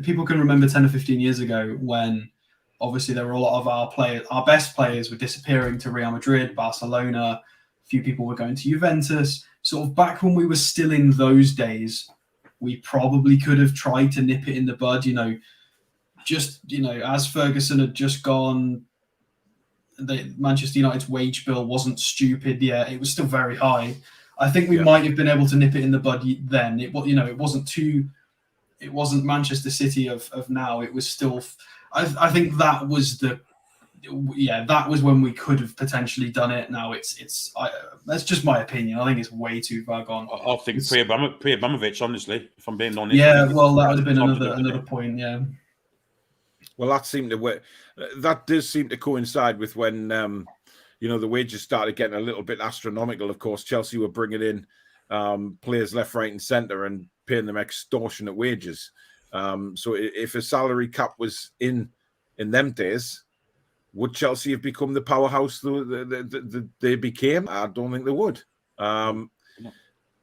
people can remember 10 or 15 years ago when obviously there were a lot of our best players were disappearing to Real Madrid, Barcelona. A few people were going to Juventus. Sort of back when we were still in those days, we probably could have tried to nip it in the bud, as Ferguson had just gone, Manchester United's wage bill wasn't stupid. Yeah, it was still very high. I think we might have been able to nip it in the bud then. It wasn't Manchester City of now. It was still, I think that was that was when we could have potentially done it. Now that's just my opinion. I think it's way too far gone. I think Abramovich, honestly, if I'm being honest. Yeah, well, that would have been another point. Yeah. Well, that does seem to coincide with when the wages started getting a little bit astronomical. Of course, Chelsea were bringing in players left, right, and centre and paying them extortionate wages. So if a salary cap was in them days, would Chelsea have become the powerhouse they became? I don't think they would. And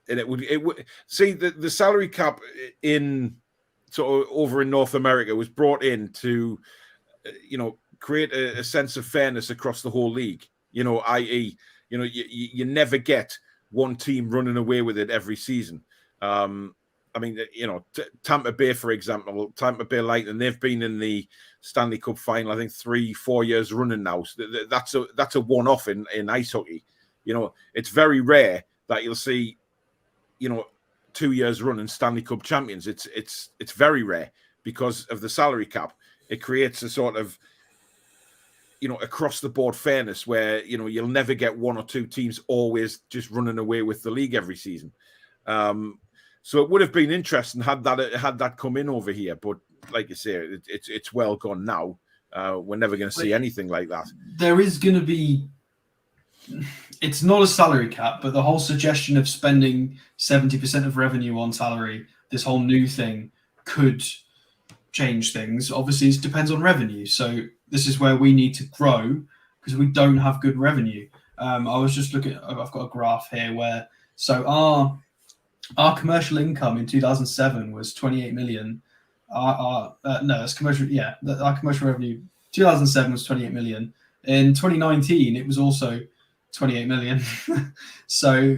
it would see the salary cap in sort of over in North America was brought in to, create a sense of fairness across the whole league. I.e., you never get one team running away with it every season. Tampa Bay, for example, Tampa Bay Lightning, they've been in the Stanley Cup final, I think 3-4 years running now. So that's a one-off in ice hockey. It's very rare that you'll see, 2 years running Stanley Cup champions. It's very rare because of the salary cap. It creates a sort of, across the board fairness where, you'll never get one or two teams always just running away with the league every season. So it would have been interesting had that come in over here, but like you say, it's well gone now. We're never going to see anything like that. There is going to be. It's not a salary cap, but the whole suggestion of spending 70% of revenue on salary, this whole new thing, could change things. Obviously, it depends on revenue. So this is where we need to grow because we don't have good revenue. I was just looking. I've got a graph here where our commercial income in 2007 was 28 million. That's commercial. Yeah, our commercial revenue 2007 was 28 million. In 2019, it was also 28 million. So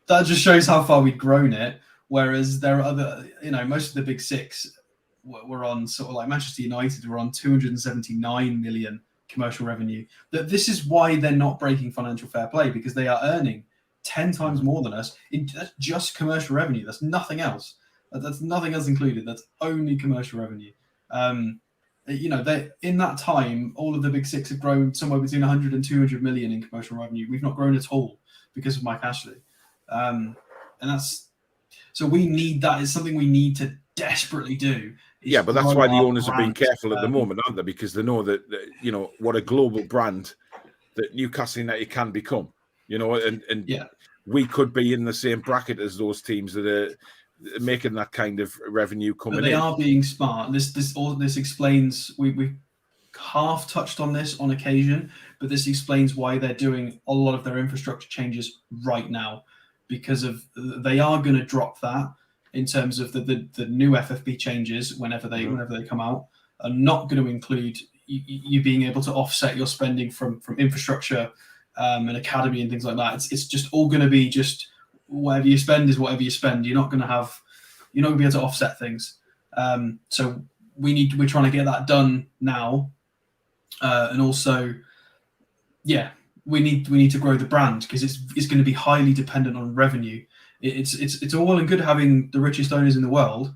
that just shows how far we'd grown it. Whereas there are other, most of the big six were on sort of like Manchester United were on 279 million commercial revenue. This is why they're not breaking financial fair play, because they are earning 10 times more than us in just commercial revenue. That's nothing else. That's nothing else included. That's only commercial revenue. They in that time, all of the big six have grown somewhere between 100 and 200 million in commercial revenue. We've not grown at all because of Mike Ashley. And that's so we need that. It's something we need to desperately do. Yeah, but that's why the owners are being careful at the moment, aren't they? Because they know that what a global brand that Newcastle United can become. And we could be in the same bracket as those teams that are making that kind of revenue coming but they in. are being smart. This explains, we half touched on this on occasion, but this explains why they're doing a lot of their infrastructure changes right now, because of they are going to drop that in terms of the new FFP changes whenever they come out, are not going to include you being able to offset your spending from infrastructure and academy and things like that. It's just all going to be just whatever you spend is whatever you spend. You're not going to be able to offset things. So we're trying to get that done now, and also, we need to grow the brand, because it's going to be highly dependent on revenue. It's all well and good having the richest owners in the world,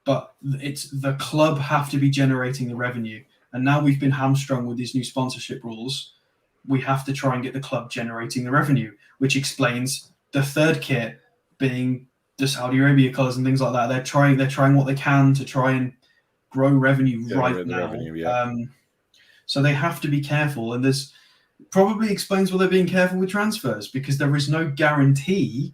but it's the club have to be generating the revenue. And now we've been hamstrung with these new sponsorship rules. We have to try and get the club generating the revenue, which explains the third kit being the Saudi Arabia colours and things like that. They're trying what they can to try and grow revenue right now. So they have to be careful, and this probably explains why they're being careful with transfers, because there is no guarantee.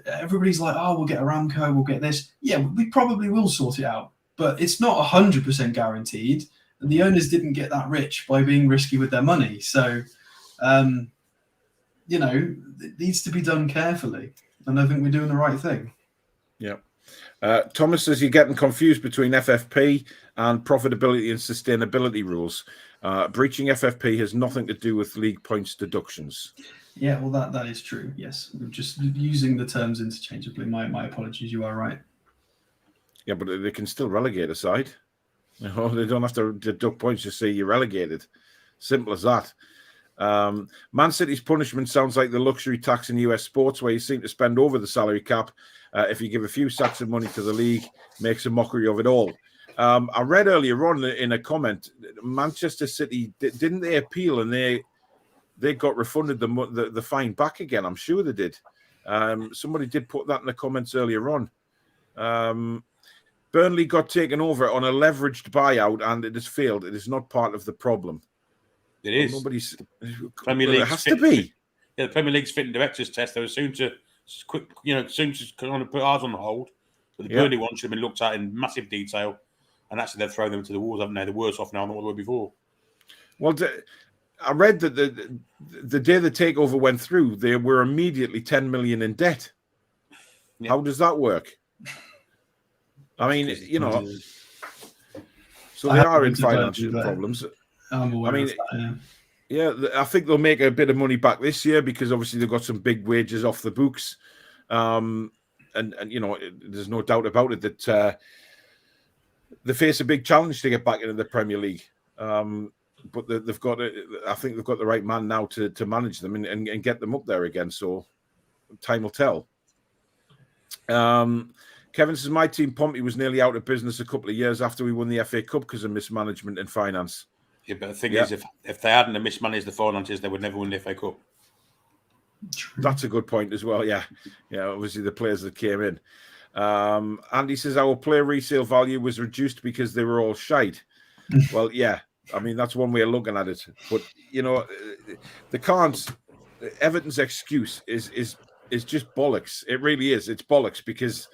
Everybody's like, oh, we'll get Aramco, we'll get this. Yeah, we probably will sort it out, but it's not 100% guaranteed. And the owners didn't get that rich by being risky with their money. So, it needs to be done carefully. And I think we're doing the right thing. Yeah. Thomas says you're getting confused between FFP and profitability and sustainability rules. Breaching FFP has nothing to do with league points deductions. Yeah, well, that is true. Yes, we're just using the terms interchangeably. My apologies. You are right. Yeah, but they can still relegate a side. They don't have to deduct points to say you're relegated. Simple as that. Man City's punishment sounds like the luxury tax in US sports, where you seem to spend over the salary cap. If you give a few sacks of money to the league, makes a mockery of it all. I read earlier on in a comment, Manchester City, didn't they appeal and they got refunded the fine back again? I'm sure they did. Somebody did put that in the comments earlier on. Burnley got taken over on a leveraged buyout and it has failed. It is not part of the problem. It is. Nobody's. Premier League it has to be. Yeah, the Premier League's fitting directors test. They were soon to kind of put ours on hold. But the Burnley one should have been looked at in massive detail. And actually, they've thrown them to the walls, haven't they? They're worse off now than what they were before. Well, I read that the day the takeover went through, they were immediately 10 million in debt. Yeah. How does that work? I mean, so they are in financial problems. I'm aware of that, yeah, I think they'll make a bit of money back this year because obviously they've got some big wages off the books. And there's no doubt about it that they face a big challenge to get back into the Premier League. But they've got I think they've got the right man now to manage them and get them up there again. So time will tell. Kevin says, my team, Pompey, was nearly out of business a couple of years after we won the FA Cup because of mismanagement and finance. Yeah, but the thing is, if they hadn't mismanaged the finances, they would never win the FA Cup. That's a good point as well. Yeah, obviously the players that came in. Andy says, our player resale value was reduced because they were all shite. Well, yeah, I mean, that's one way of looking at it. But, they can't. Everton's excuse is just bollocks. It really is. It's bollocks because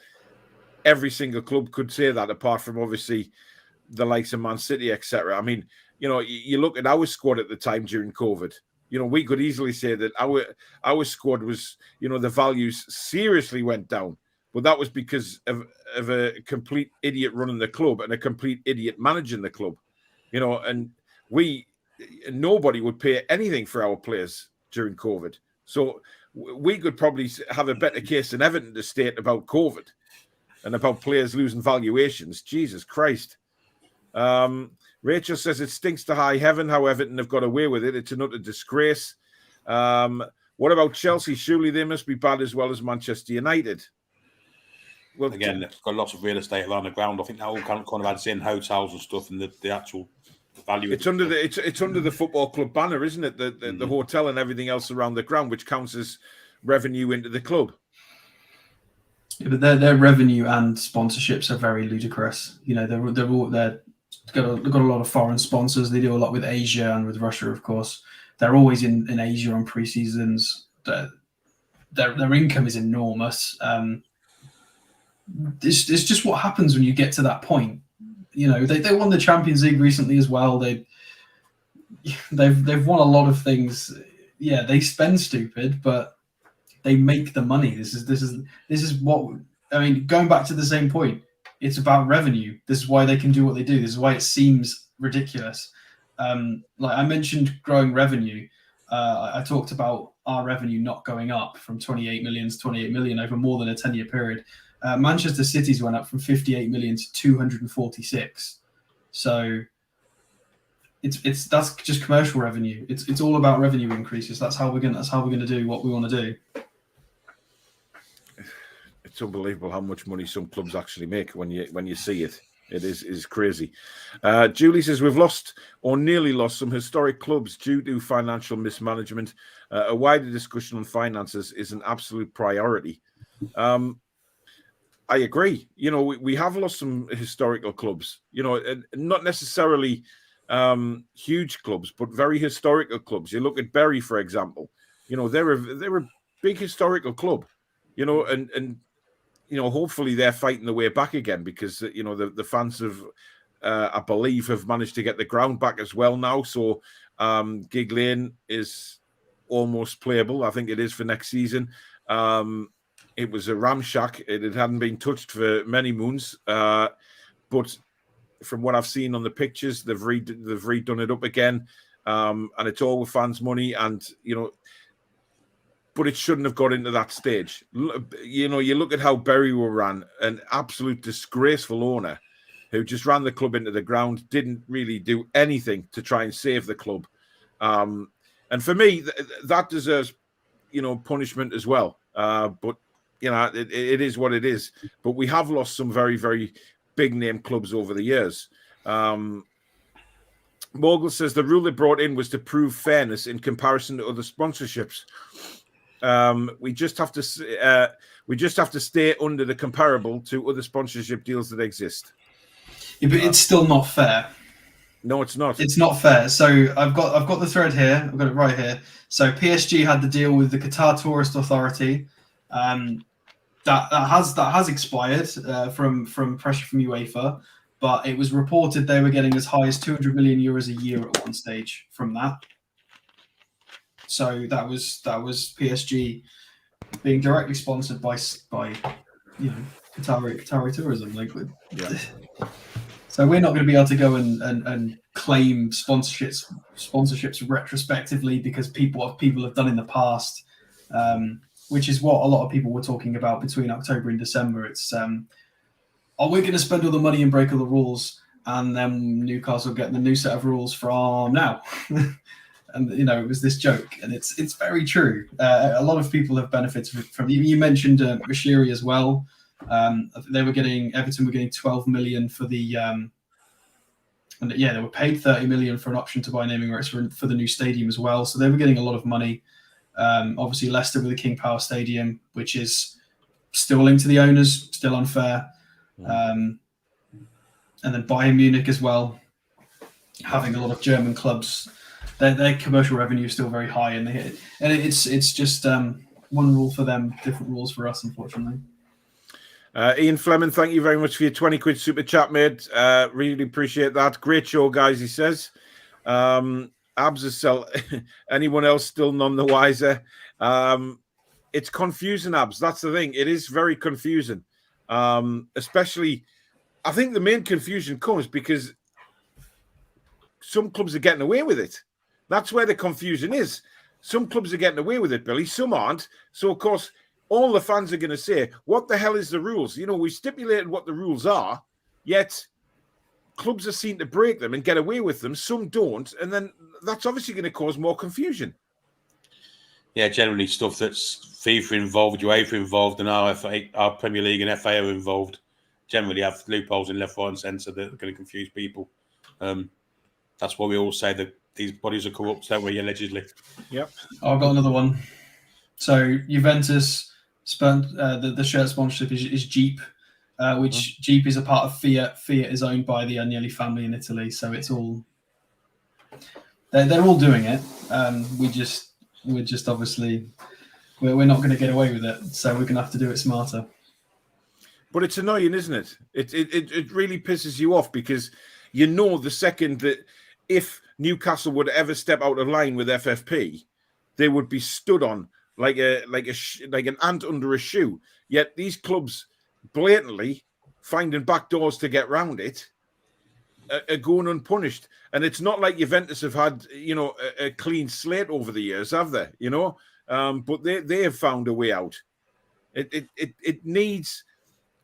every single club could say that, apart from obviously the likes of Man City, etc. I mean, you look at our squad at the time during COVID. We could easily say that our squad was, the values seriously went down, but that was because of a complete idiot running the club and a complete idiot managing the club. And nobody would pay anything for our players during COVID. So we could probably have a better case than Everton to state about COVID and about players losing valuations. Jesus Christ. Rachel says it stinks to high heaven how Everton have got away with it. It's an utter disgrace. What about Chelsea? Surely they must be bad as well as Manchester United. Well, again, they've got lots of real estate around the ground. I think that all kind of adds in hotels and stuff, and the actual value. It's under the football club banner, isn't it? The hotel and everything else around the ground, which counts as revenue into the club. Yeah, but their revenue and sponsorships are very ludicrous. They've got a lot of foreign sponsors. They do a lot with Asia and with Russia, of course. They're always in Asia on pre-seasons. their income is enormous. It's just what happens when you get to that point. You know, they won the Champions League recently as well. They've won a lot of things. Yeah, they spend stupid, but they make the money. This is what I mean. Going back to the same point, it's about revenue. This is why they can do what they do. This is why it seems ridiculous. Like I mentioned, growing revenue. I talked about our revenue not going up from 28 million to 28 million over more than a 10-year period. Manchester City's went up from 58 million to 246. So that's just commercial revenue. It's all about revenue increases. That's how we're gonna do what we want to do. It's unbelievable how much money some clubs actually make when you see it. It is crazy. Julie says we've lost or nearly lost some historic clubs due to financial mismanagement. A wider discussion on finances is an absolute priority. I agree. You know, we have lost some historical clubs. You know, not necessarily huge clubs, but very historical clubs. You look at Bury, for example. You know, they're a big historical club. You know, and you know, hopefully they're fighting the way back again because you know the fans have, I believe, have managed to get the ground back as well now. So Gig Lane is almost playable. I think it is for next season. It was a ramshack. It hadn't been touched for many moons, but from what I've seen on the pictures, they've redone it up again, and it's all with fans' money. And you know, but it shouldn't have got into that stage. You know, you look at how Bury were ran, an absolute disgraceful owner who just ran the club into the ground, didn't really do anything to try and save the club. And for me, that deserves, you know, punishment as well. But you know, it is what it is. But we have lost some very, very big name clubs over the years. Morgul says the rule they brought in was to prove fairness in comparison to other sponsorships. We just have to stay under the comparable to other sponsorship deals that exist. Yeah, but it's still not fair. No, it's not. It's not fair. So I've got the thread here. I've got it right here. So PSG had the deal with the Qatar Tourist Authority. That has expired from pressure from UEFA, but it was reported they were getting as high as 200 million euros a year at one stage from that. So that was PSG being directly sponsored by you know Qatari tourism. Like, yeah. So we're not going to be able to go and claim sponsorships retrospectively because people have done in the past, which is what a lot of people were talking about between October and December. It's are we going to spend all the money and break all the rules, and then Newcastle getting the new set of rules from now? And you know, it was this joke, and it's very true. A lot of people have benefited from. You mentioned Bashiri as well. Everton were getting 12 million for the. And yeah, they were paid 30 million for an option to buy naming rights for the new stadium as well. So they were getting a lot of money. Obviously, Leicester with the King Power Stadium, which is still linked to the owners, still unfair. And then Bayern Munich as well, having a lot of German clubs. Their commercial revenue is still very high, and it's just one rule for them, different rules for us, unfortunately. Ian Fleming, thank you very much for your 20 quid super chat, mate. Really appreciate that. Great show, guys, he says. Abs is sell. Anyone else still none the wiser? It's confusing, Abs. That's the thing. It is very confusing. Especially, I think the main confusion comes because some clubs are getting away with it. That's where the confusion is. Some clubs are getting away with it, Billy. Some aren't. So, of course, all the fans are going to say, what the hell is the rules? You know, we stipulated what the rules are, yet clubs are seen to break them and get away with them. Some don't. And then that's obviously going to cause more confusion. Yeah, generally stuff that's FIFA involved, UEFA involved, and our Premier League and FA are involved. Generally have loopholes in left, right, and centre that are going to confuse people. That's why we all say that these bodies are corrupt, don't we, allegedly? Yep. I've got another one. So Juventus spent the shirt sponsorship is Jeep, which Jeep is a part of Fiat. Fiat is owned by the Agnelli family in Italy, so it's all they're all doing it. We're just obviously we're not going to get away with it. So we're going to have to do it smarter. But it's annoying, isn't it? It really pisses you off because you know the second that if Newcastle would ever step out of line with FFP, they would be stood on like an ant under a shoe. Yet these clubs blatantly finding back doors to get round it are going unpunished. And it's not like Juventus have had, a clean slate over the years, have they? But they have found a way out.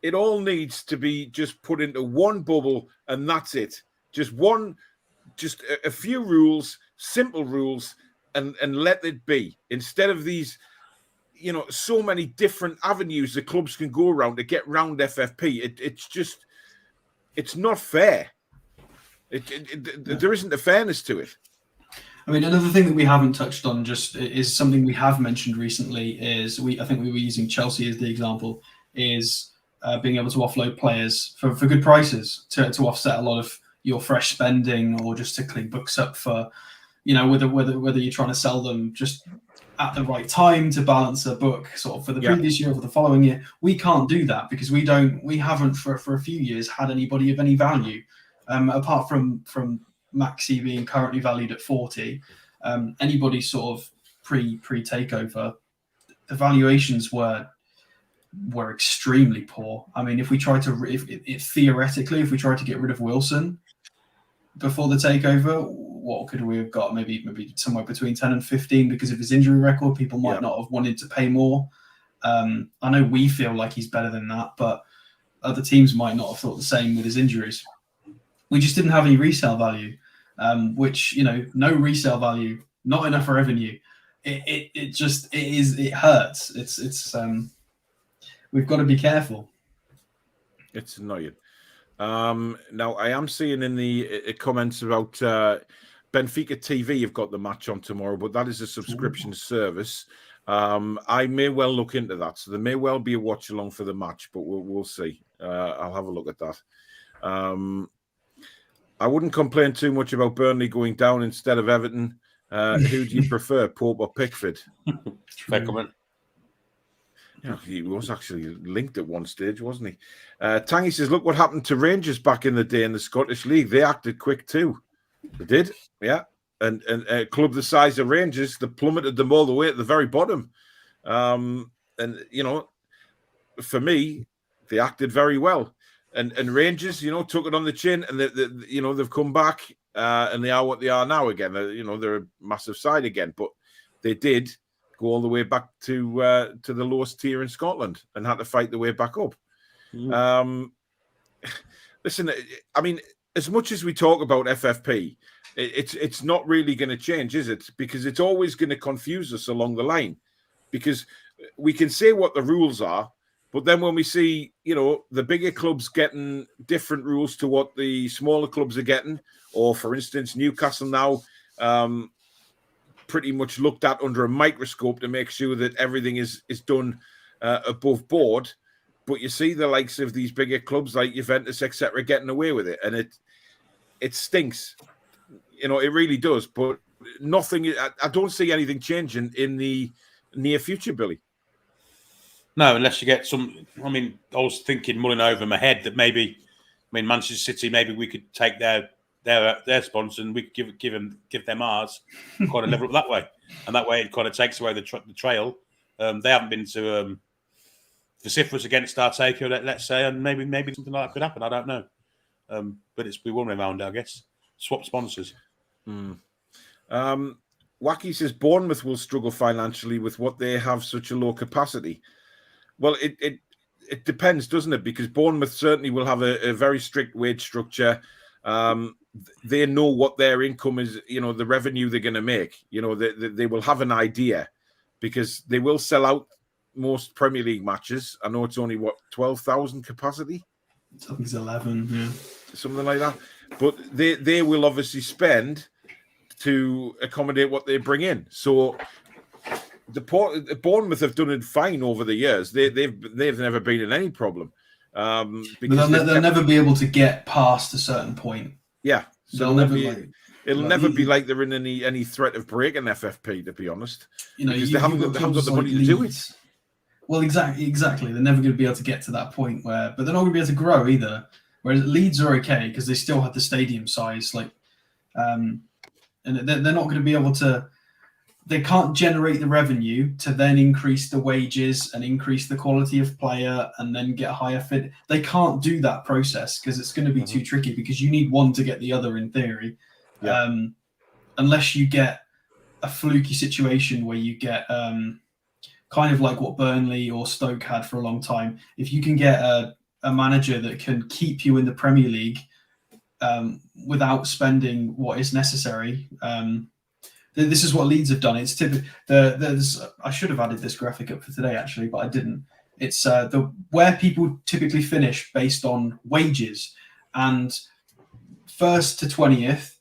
It all needs to be just put into one bubble, and that's it. Just a few rules, simple rules, and let it be. Instead of these, so many different avenues the clubs can go around to get round FFP. It's not fair. There isn't a fairness to it. I mean, another thing that we haven't touched on just is something we have mentioned recently is I think we were using Chelsea as the example, is being able to offload players for good prices to offset a lot of your fresh spending or just to clean books up for, whether you're trying to sell them just at the right time to balance a book sort of for the previous year or for the following year. We can't do that because we haven't for a few years had anybody of any value apart from Maxi being currently valued at 40. Anybody sort of pre takeover, the valuations were extremely poor. I mean, if we tried to, theoretically, if we tried to get rid of Wilson before the takeover, what could we have got? Maybe somewhere between 10 and 15 because of his injury record. People might not have wanted to pay more. I know we feel like he's better than that, but other teams might not have thought the same with his injuries. We just didn't have any resale value, which, no resale value, not enough revenue. It hurts. It's we've got to be careful. It's annoying. Now, I am seeing in the comments about Benfica TV have got the match on tomorrow, but that is a subscription service. I may well look into that. So there may well be a watch along for the match, but we'll see. I'll have a look at that. I wouldn't complain too much about Burnley going down instead of Everton. Who do you prefer, Pope or Pickford? Fair comment. Yeah, he was actually linked at one stage, wasn't he? Tangy says, look what happened to Rangers back in the day in the Scottish League. They acted quick too. They did, yeah. And a club the size of Rangers, they plummeted them all the way at the very bottom. And, for me, they acted very well. And Rangers, took it on the chin and, they've come back and they are what they are now again. They're a massive side again. But they did go all the way back to the lowest tier in Scotland and had to fight the way back up. Listen, I mean, as much as we talk about FFP, it's not really going to change, is it? Because it's always going to confuse us along the line. Because we can say what the rules are, but then when we see, the bigger clubs getting different rules to what the smaller clubs are getting, or for instance, Newcastle now pretty much looked at under a microscope to make sure that everything is done above board. But you see the likes of these bigger clubs like Juventus, etc., getting away with it. And it stinks. It really does. But nothing, I don't see anything changing in the near future, Billy. No, unless you get some. I mean, I was thinking, mulling over in my head that maybe, Manchester City, maybe we could take their sponsor and we could give them ours, kind of level up that way, and that way it kind of takes away the trail. They haven't been to vociferous against our takeover, let's say, and maybe something like that could happen. I don't know, but it's we one way around, I guess. Swap sponsors. Wacky says Bournemouth will struggle financially with what they have such a low capacity. Well, it depends, doesn't it? Because Bournemouth certainly will have a very strict wage structure. They know what their income is, the revenue they're going to make. They will have an idea because they will sell out most Premier League matches. I know it's only, 12,000 capacity? I think it's 11, yeah. Something like that. But they will obviously spend to accommodate what they bring in. So the Bournemouth have done it fine over the years. They've never been in any problem. Because they'll never be able to get past a certain point. Yeah. So they'll never It'll never be like they're in any threat of breaking FFP, to be honest. Because they haven't got the money to do it. Well, exactly. They're never going to be able to get to that point but they're not going to be able to grow either. Whereas Leeds are okay because they still have the stadium size, and they're not going to be able to. They can't generate the revenue to then increase the wages and increase the quality of player and then get a higher fit. They can't do that process because it's going to be too tricky because you need one to get the other in theory. Yeah. Unless you get a fluky situation where you get kind of like what Burnley or Stoke had for a long time. If you can get a manager that can keep you in the Premier League without spending what is necessary. This is what Leeds have done. It's typically I should have added this graphic up for today actually, but I didn't. It's where people typically finish based on wages, and 1st to 20th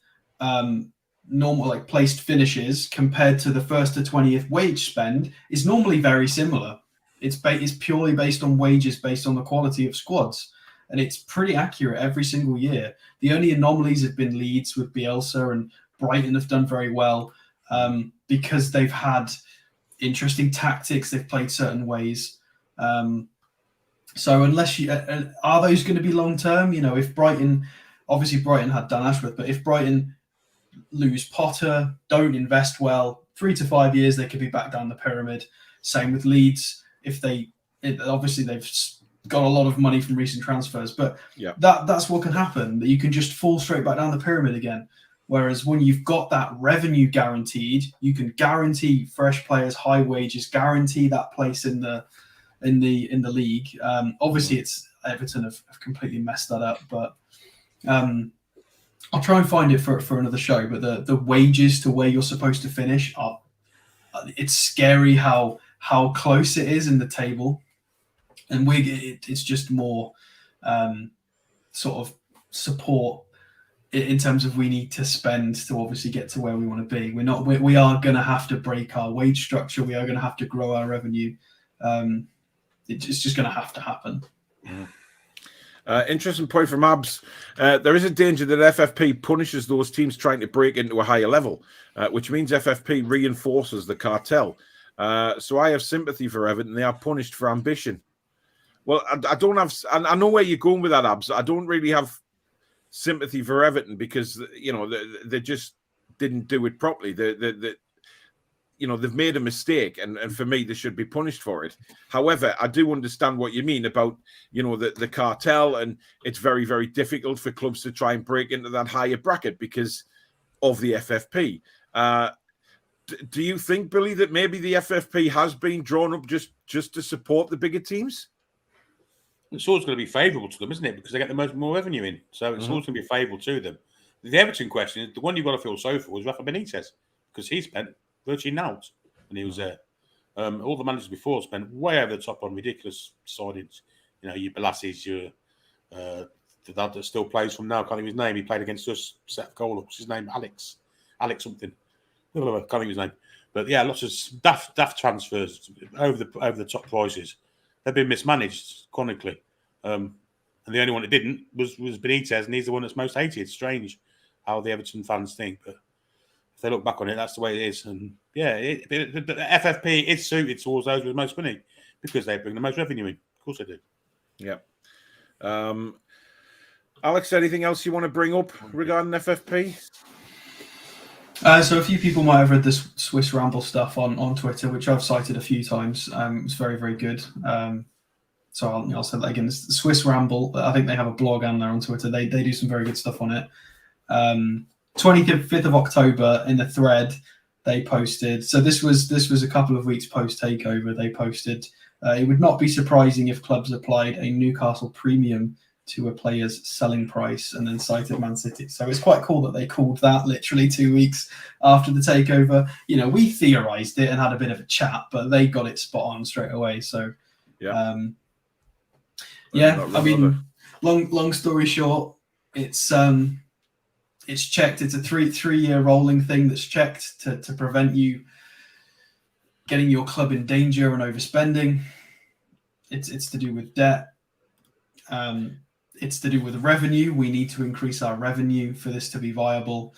normal placed finishes compared to the 1st to 20th wage spend is normally very similar. It's purely based on wages, based on the quality of squads, and it's pretty accurate every single year. The only anomalies have been Leeds with Bielsa, and Brighton have done very well because they've had interesting tactics. They've played certain ways. So unless are those going to be long term? If Brighton had Dan Ashworth, but if Brighton lose Potter, don't invest well, 3 to 5 years they could be back down the pyramid. Same with Leeds. Obviously they've got a lot of money from recent transfers, but that's what can happen. That you can just fall straight back down the pyramid again. Whereas when you've got that revenue guaranteed, you can guarantee fresh players, high wages, guarantee that place in the league. Obviously, it's Everton have completely messed that up, but I'll try and find it for another show. But the wages to where you're supposed to finish it's scary how close it is in the table, and it's just more sort of support in terms of we need to spend to obviously get to where we want to be. We are going to have to break our wage structure. We are going to have to grow our revenue. It's just going to have to happen. Interesting point from Abs. There is a danger that FFP punishes those teams trying to break into a higher level, which means FFP reinforces the cartel. So I have sympathy for Everton. They are punished for ambition. Well, I don't have. I know where you're going with that, Abs. I don't really have sympathy for Everton because they just didn't do it properly. They've made a mistake, and for me they should be punished for it. However, I do understand what you mean about the cartel, and it's very, very difficult for clubs to try and break into that higher bracket because of the FFP. Do you think, Billy, that maybe the FFP has been drawn up just to support the bigger teams? It's always going to be favourable to them, isn't it? Because they get the more revenue in. So it's always going to be favourable to them. The Everton question is the one you've got to feel sorry for was Rafa Benitez, because he spent virtually nought when he was there. All the managers before spent way over the top on ridiculous signings. Your Balassis, your the lad that still plays from now, can't think of his name. He played against us, set up goal. What's his name? Alex something. Can't think of his name. But yeah, lots of daft transfers over the top prices. They've been mismanaged chronically. And the only one that didn't was Benitez, and he's the one that's most hated. It's strange how the Everton fans think, but if they look back on it, that's the way it is. And yeah, the FFP is suited towards those with most money because they bring the most revenue in. Of course they do. Yeah. Alex, anything else you want to bring up regarding FFP? So a few people might have read this Swiss Ramble stuff on Twitter, which I've cited a few times. It's very, very good. So I'll say that again. It's the Swiss Ramble. I think they have a blog and they're on Twitter. They do some very good stuff on it. 25th of October in the thread they posted. So this was a couple of weeks post takeover. They posted. It would not be surprising if clubs applied a Newcastle premium to a player's selling price, and then cited Man City. So it's quite cool that they called that literally 2 weeks after the takeover. We theorized it and had a bit of a chat, but they got it spot on straight away. So yeah. I mean, long story short, it's checked. It's a three-year rolling thing that's checked to prevent you getting your club in danger and overspending. It's to do with debt. It's to do with revenue. We need to increase our revenue for this to be viable.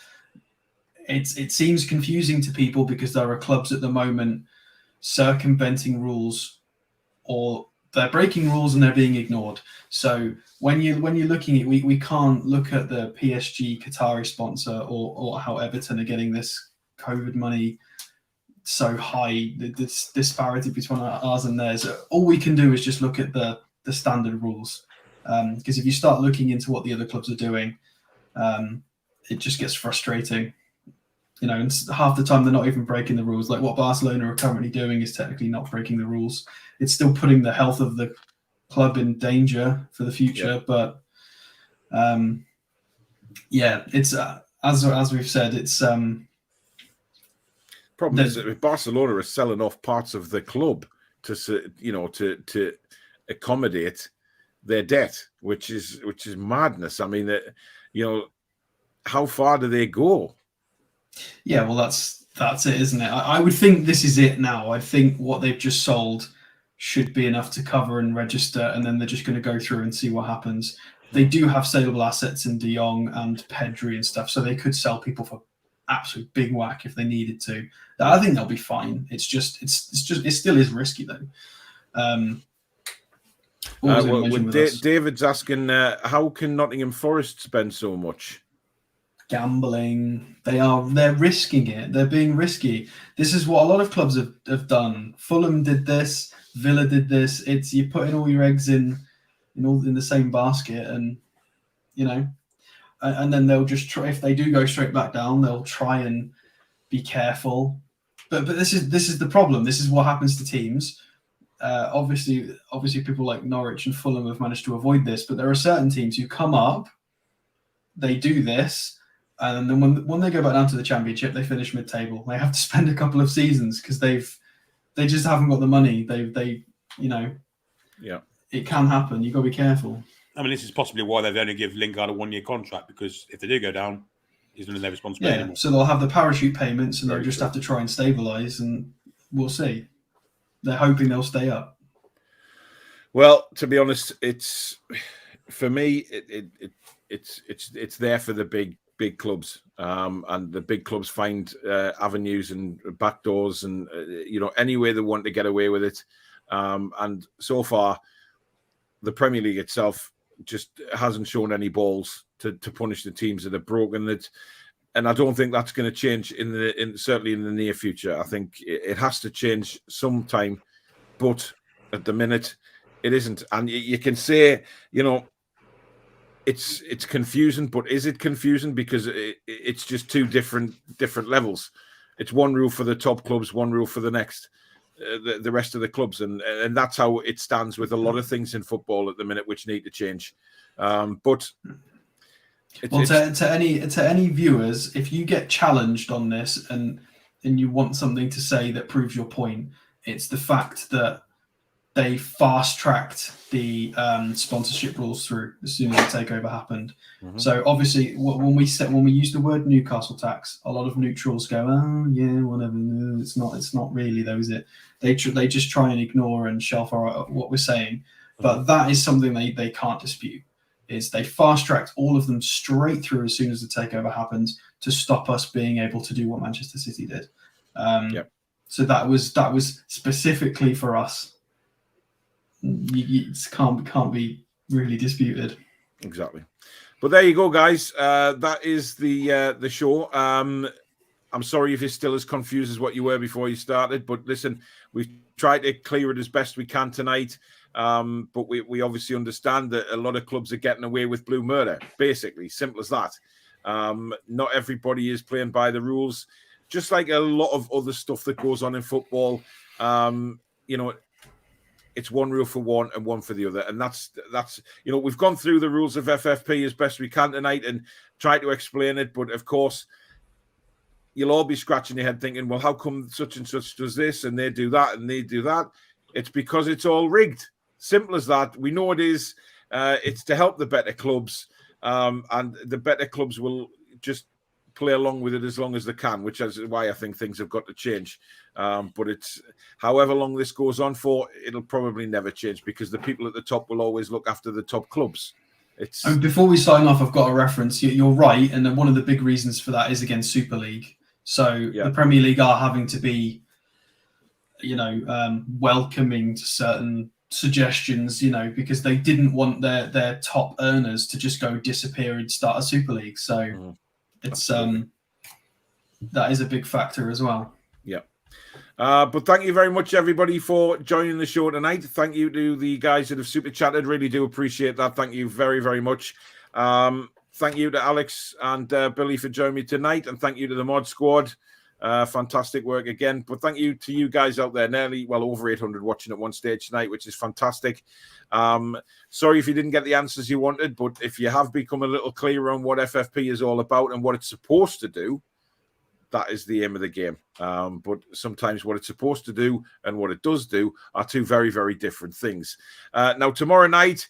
it seems confusing to people because there are clubs at the moment circumventing rules, or they're breaking rules and they're being ignored. So when you're looking at, we can't look at the PSG Qatari sponsor or how Everton are getting this COVID money so high, this disparity between ours and theirs. All we can do is just look at the standard rules, because if you start looking into what the other clubs are doing, it just gets frustrating. And half the time they're not even breaking the rules. Like what Barcelona are currently doing is technically not breaking the rules. It's still putting the health of the club in danger for the future. Yeah. But it's as we've said, it's problem is that Barcelona are selling off parts of the club to accommodate their debt, which is madness. I mean, how far do they go? Yeah, well, that's it, isn't it? I would think this is it now. I think what they've just sold should be enough to cover and register, and then they're just going to go through and see what happens. They do have saleable assets in De Jong and Pedri and stuff, so they could sell people for absolute big whack if they needed to. I think they'll be fine. It still is risky though. David's asking, how can Nottingham Forest spend so much? Gambling. They're risking it. They're being risky. This is what a lot of clubs have done. Fulham did this. Villa did this. It's you're putting all your eggs in the same basket, and and then they'll just try. If they do go straight back down, they'll try and be careful. But this is the problem. This is what happens to teams. Obviously, people like Norwich and Fulham have managed to avoid this, but there are certain teams who come up, they do this, and then when they go back down to the Championship, they finish mid-table. They have to spend a couple of seasons because they just haven't got the money. It can happen. You've got to be careful. I mean, this is possibly why they've only give Lingard a 1-year contract, because if they do go down, he's not their responsibility anymore. So they'll have the parachute payments, and they'll just have to try and stabilise, and we'll see. They're hoping they'll stay up. Well, to be honest, it's for me. It's there for the big clubs, and the big clubs find avenues and back doors, and any way they want to get away with it. And so far, the Premier League itself just hasn't shown any balls to punish the teams that have broken it. And I don't think that's going to change certainly in the near future. I think it has to change sometime, but at the minute it isn't. And you can say, it's confusing, but is it confusing? Because it's just two different levels. It's one rule for the top clubs, one rule for the next, the rest of the clubs, and that's how it stands with a lot of things in football at the minute, which need to change. But to any viewers, if you get challenged on this and you want something to say that proves your point, it's the fact that they fast-tracked the sponsorship rules through as soon as the takeover happened. Mm-hmm. So obviously, when we use the word Newcastle tax, a lot of neutrals go, "Oh yeah, whatever." No, it's not really though, is it? They just try and ignore and shelf what we're saying, mm-hmm. But that is something they can't dispute. Is they fast-tracked all of them straight through as soon as the takeover happened to stop us being able to do what Manchester City did. So that was specifically for us. It can't be really disputed. Exactly. But there you go, guys. That is the show. I'm sorry if you're still as confused as what you were before you started, but listen, we've tried to clear it as best we can tonight. But we obviously understand that a lot of clubs are getting away with blue murder, basically. Simple as that. Not everybody is playing by the rules. Just like a lot of other stuff that goes on in football, it's one rule for one and one for the other. And that's we've gone through the rules of FFP as best we can tonight and tried to explain it. But of course, you'll all be scratching your head thinking, well, how come such and such does this and they do that and they do that? It's because it's all rigged. Simple as that. We know it is. It's to help the better clubs. And the better clubs will just play along with it as long as they can, which is why I think things have got to change. But it's however long this goes on for, it'll probably never change because the people at the top will always look after the top clubs. It's And before we sign off, I've got a reference. You're right, and then one of the big reasons for that is against Super League. So the Premier League are having to be, welcoming to certain suggestions, because they didn't want their top earners to just go disappear and start a Super League. So it's that is a big factor as well. Yeah. But thank you very much, everybody, for joining the show tonight. Thank you to the guys that have super chatted. Really do appreciate that. Thank you very, very much. Thank you to Alex and Billy for joining me tonight. And thank you to the Mod Squad. Fantastic work again. But thank you to you guys out there. Nearly, over 800 watching at one stage tonight, which is fantastic. Sorry if you didn't get the answers you wanted, but if you have become a little clearer on what FFP is all about and what it's supposed to do, that is the aim of the game. But sometimes what it's supposed to do and what it does do are two very, very different things. Now, tomorrow night,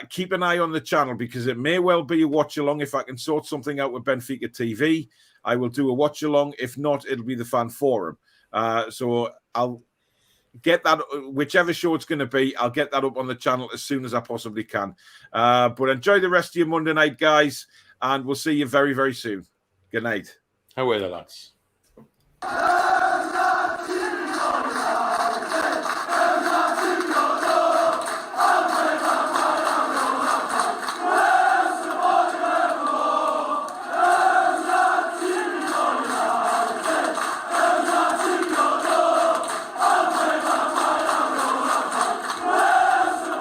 keep an eye on the channel because it may well be a watch-along. If I can sort something out with Benfica TV, I will do a watch-along. If not, it'll be the fan forum. So I'll get that, whichever show it's going to be, I'll get that up on the channel as soon as I possibly can. But enjoy the rest of your Monday night, guys, and we'll see you very, very soon. Good night. How are the lads?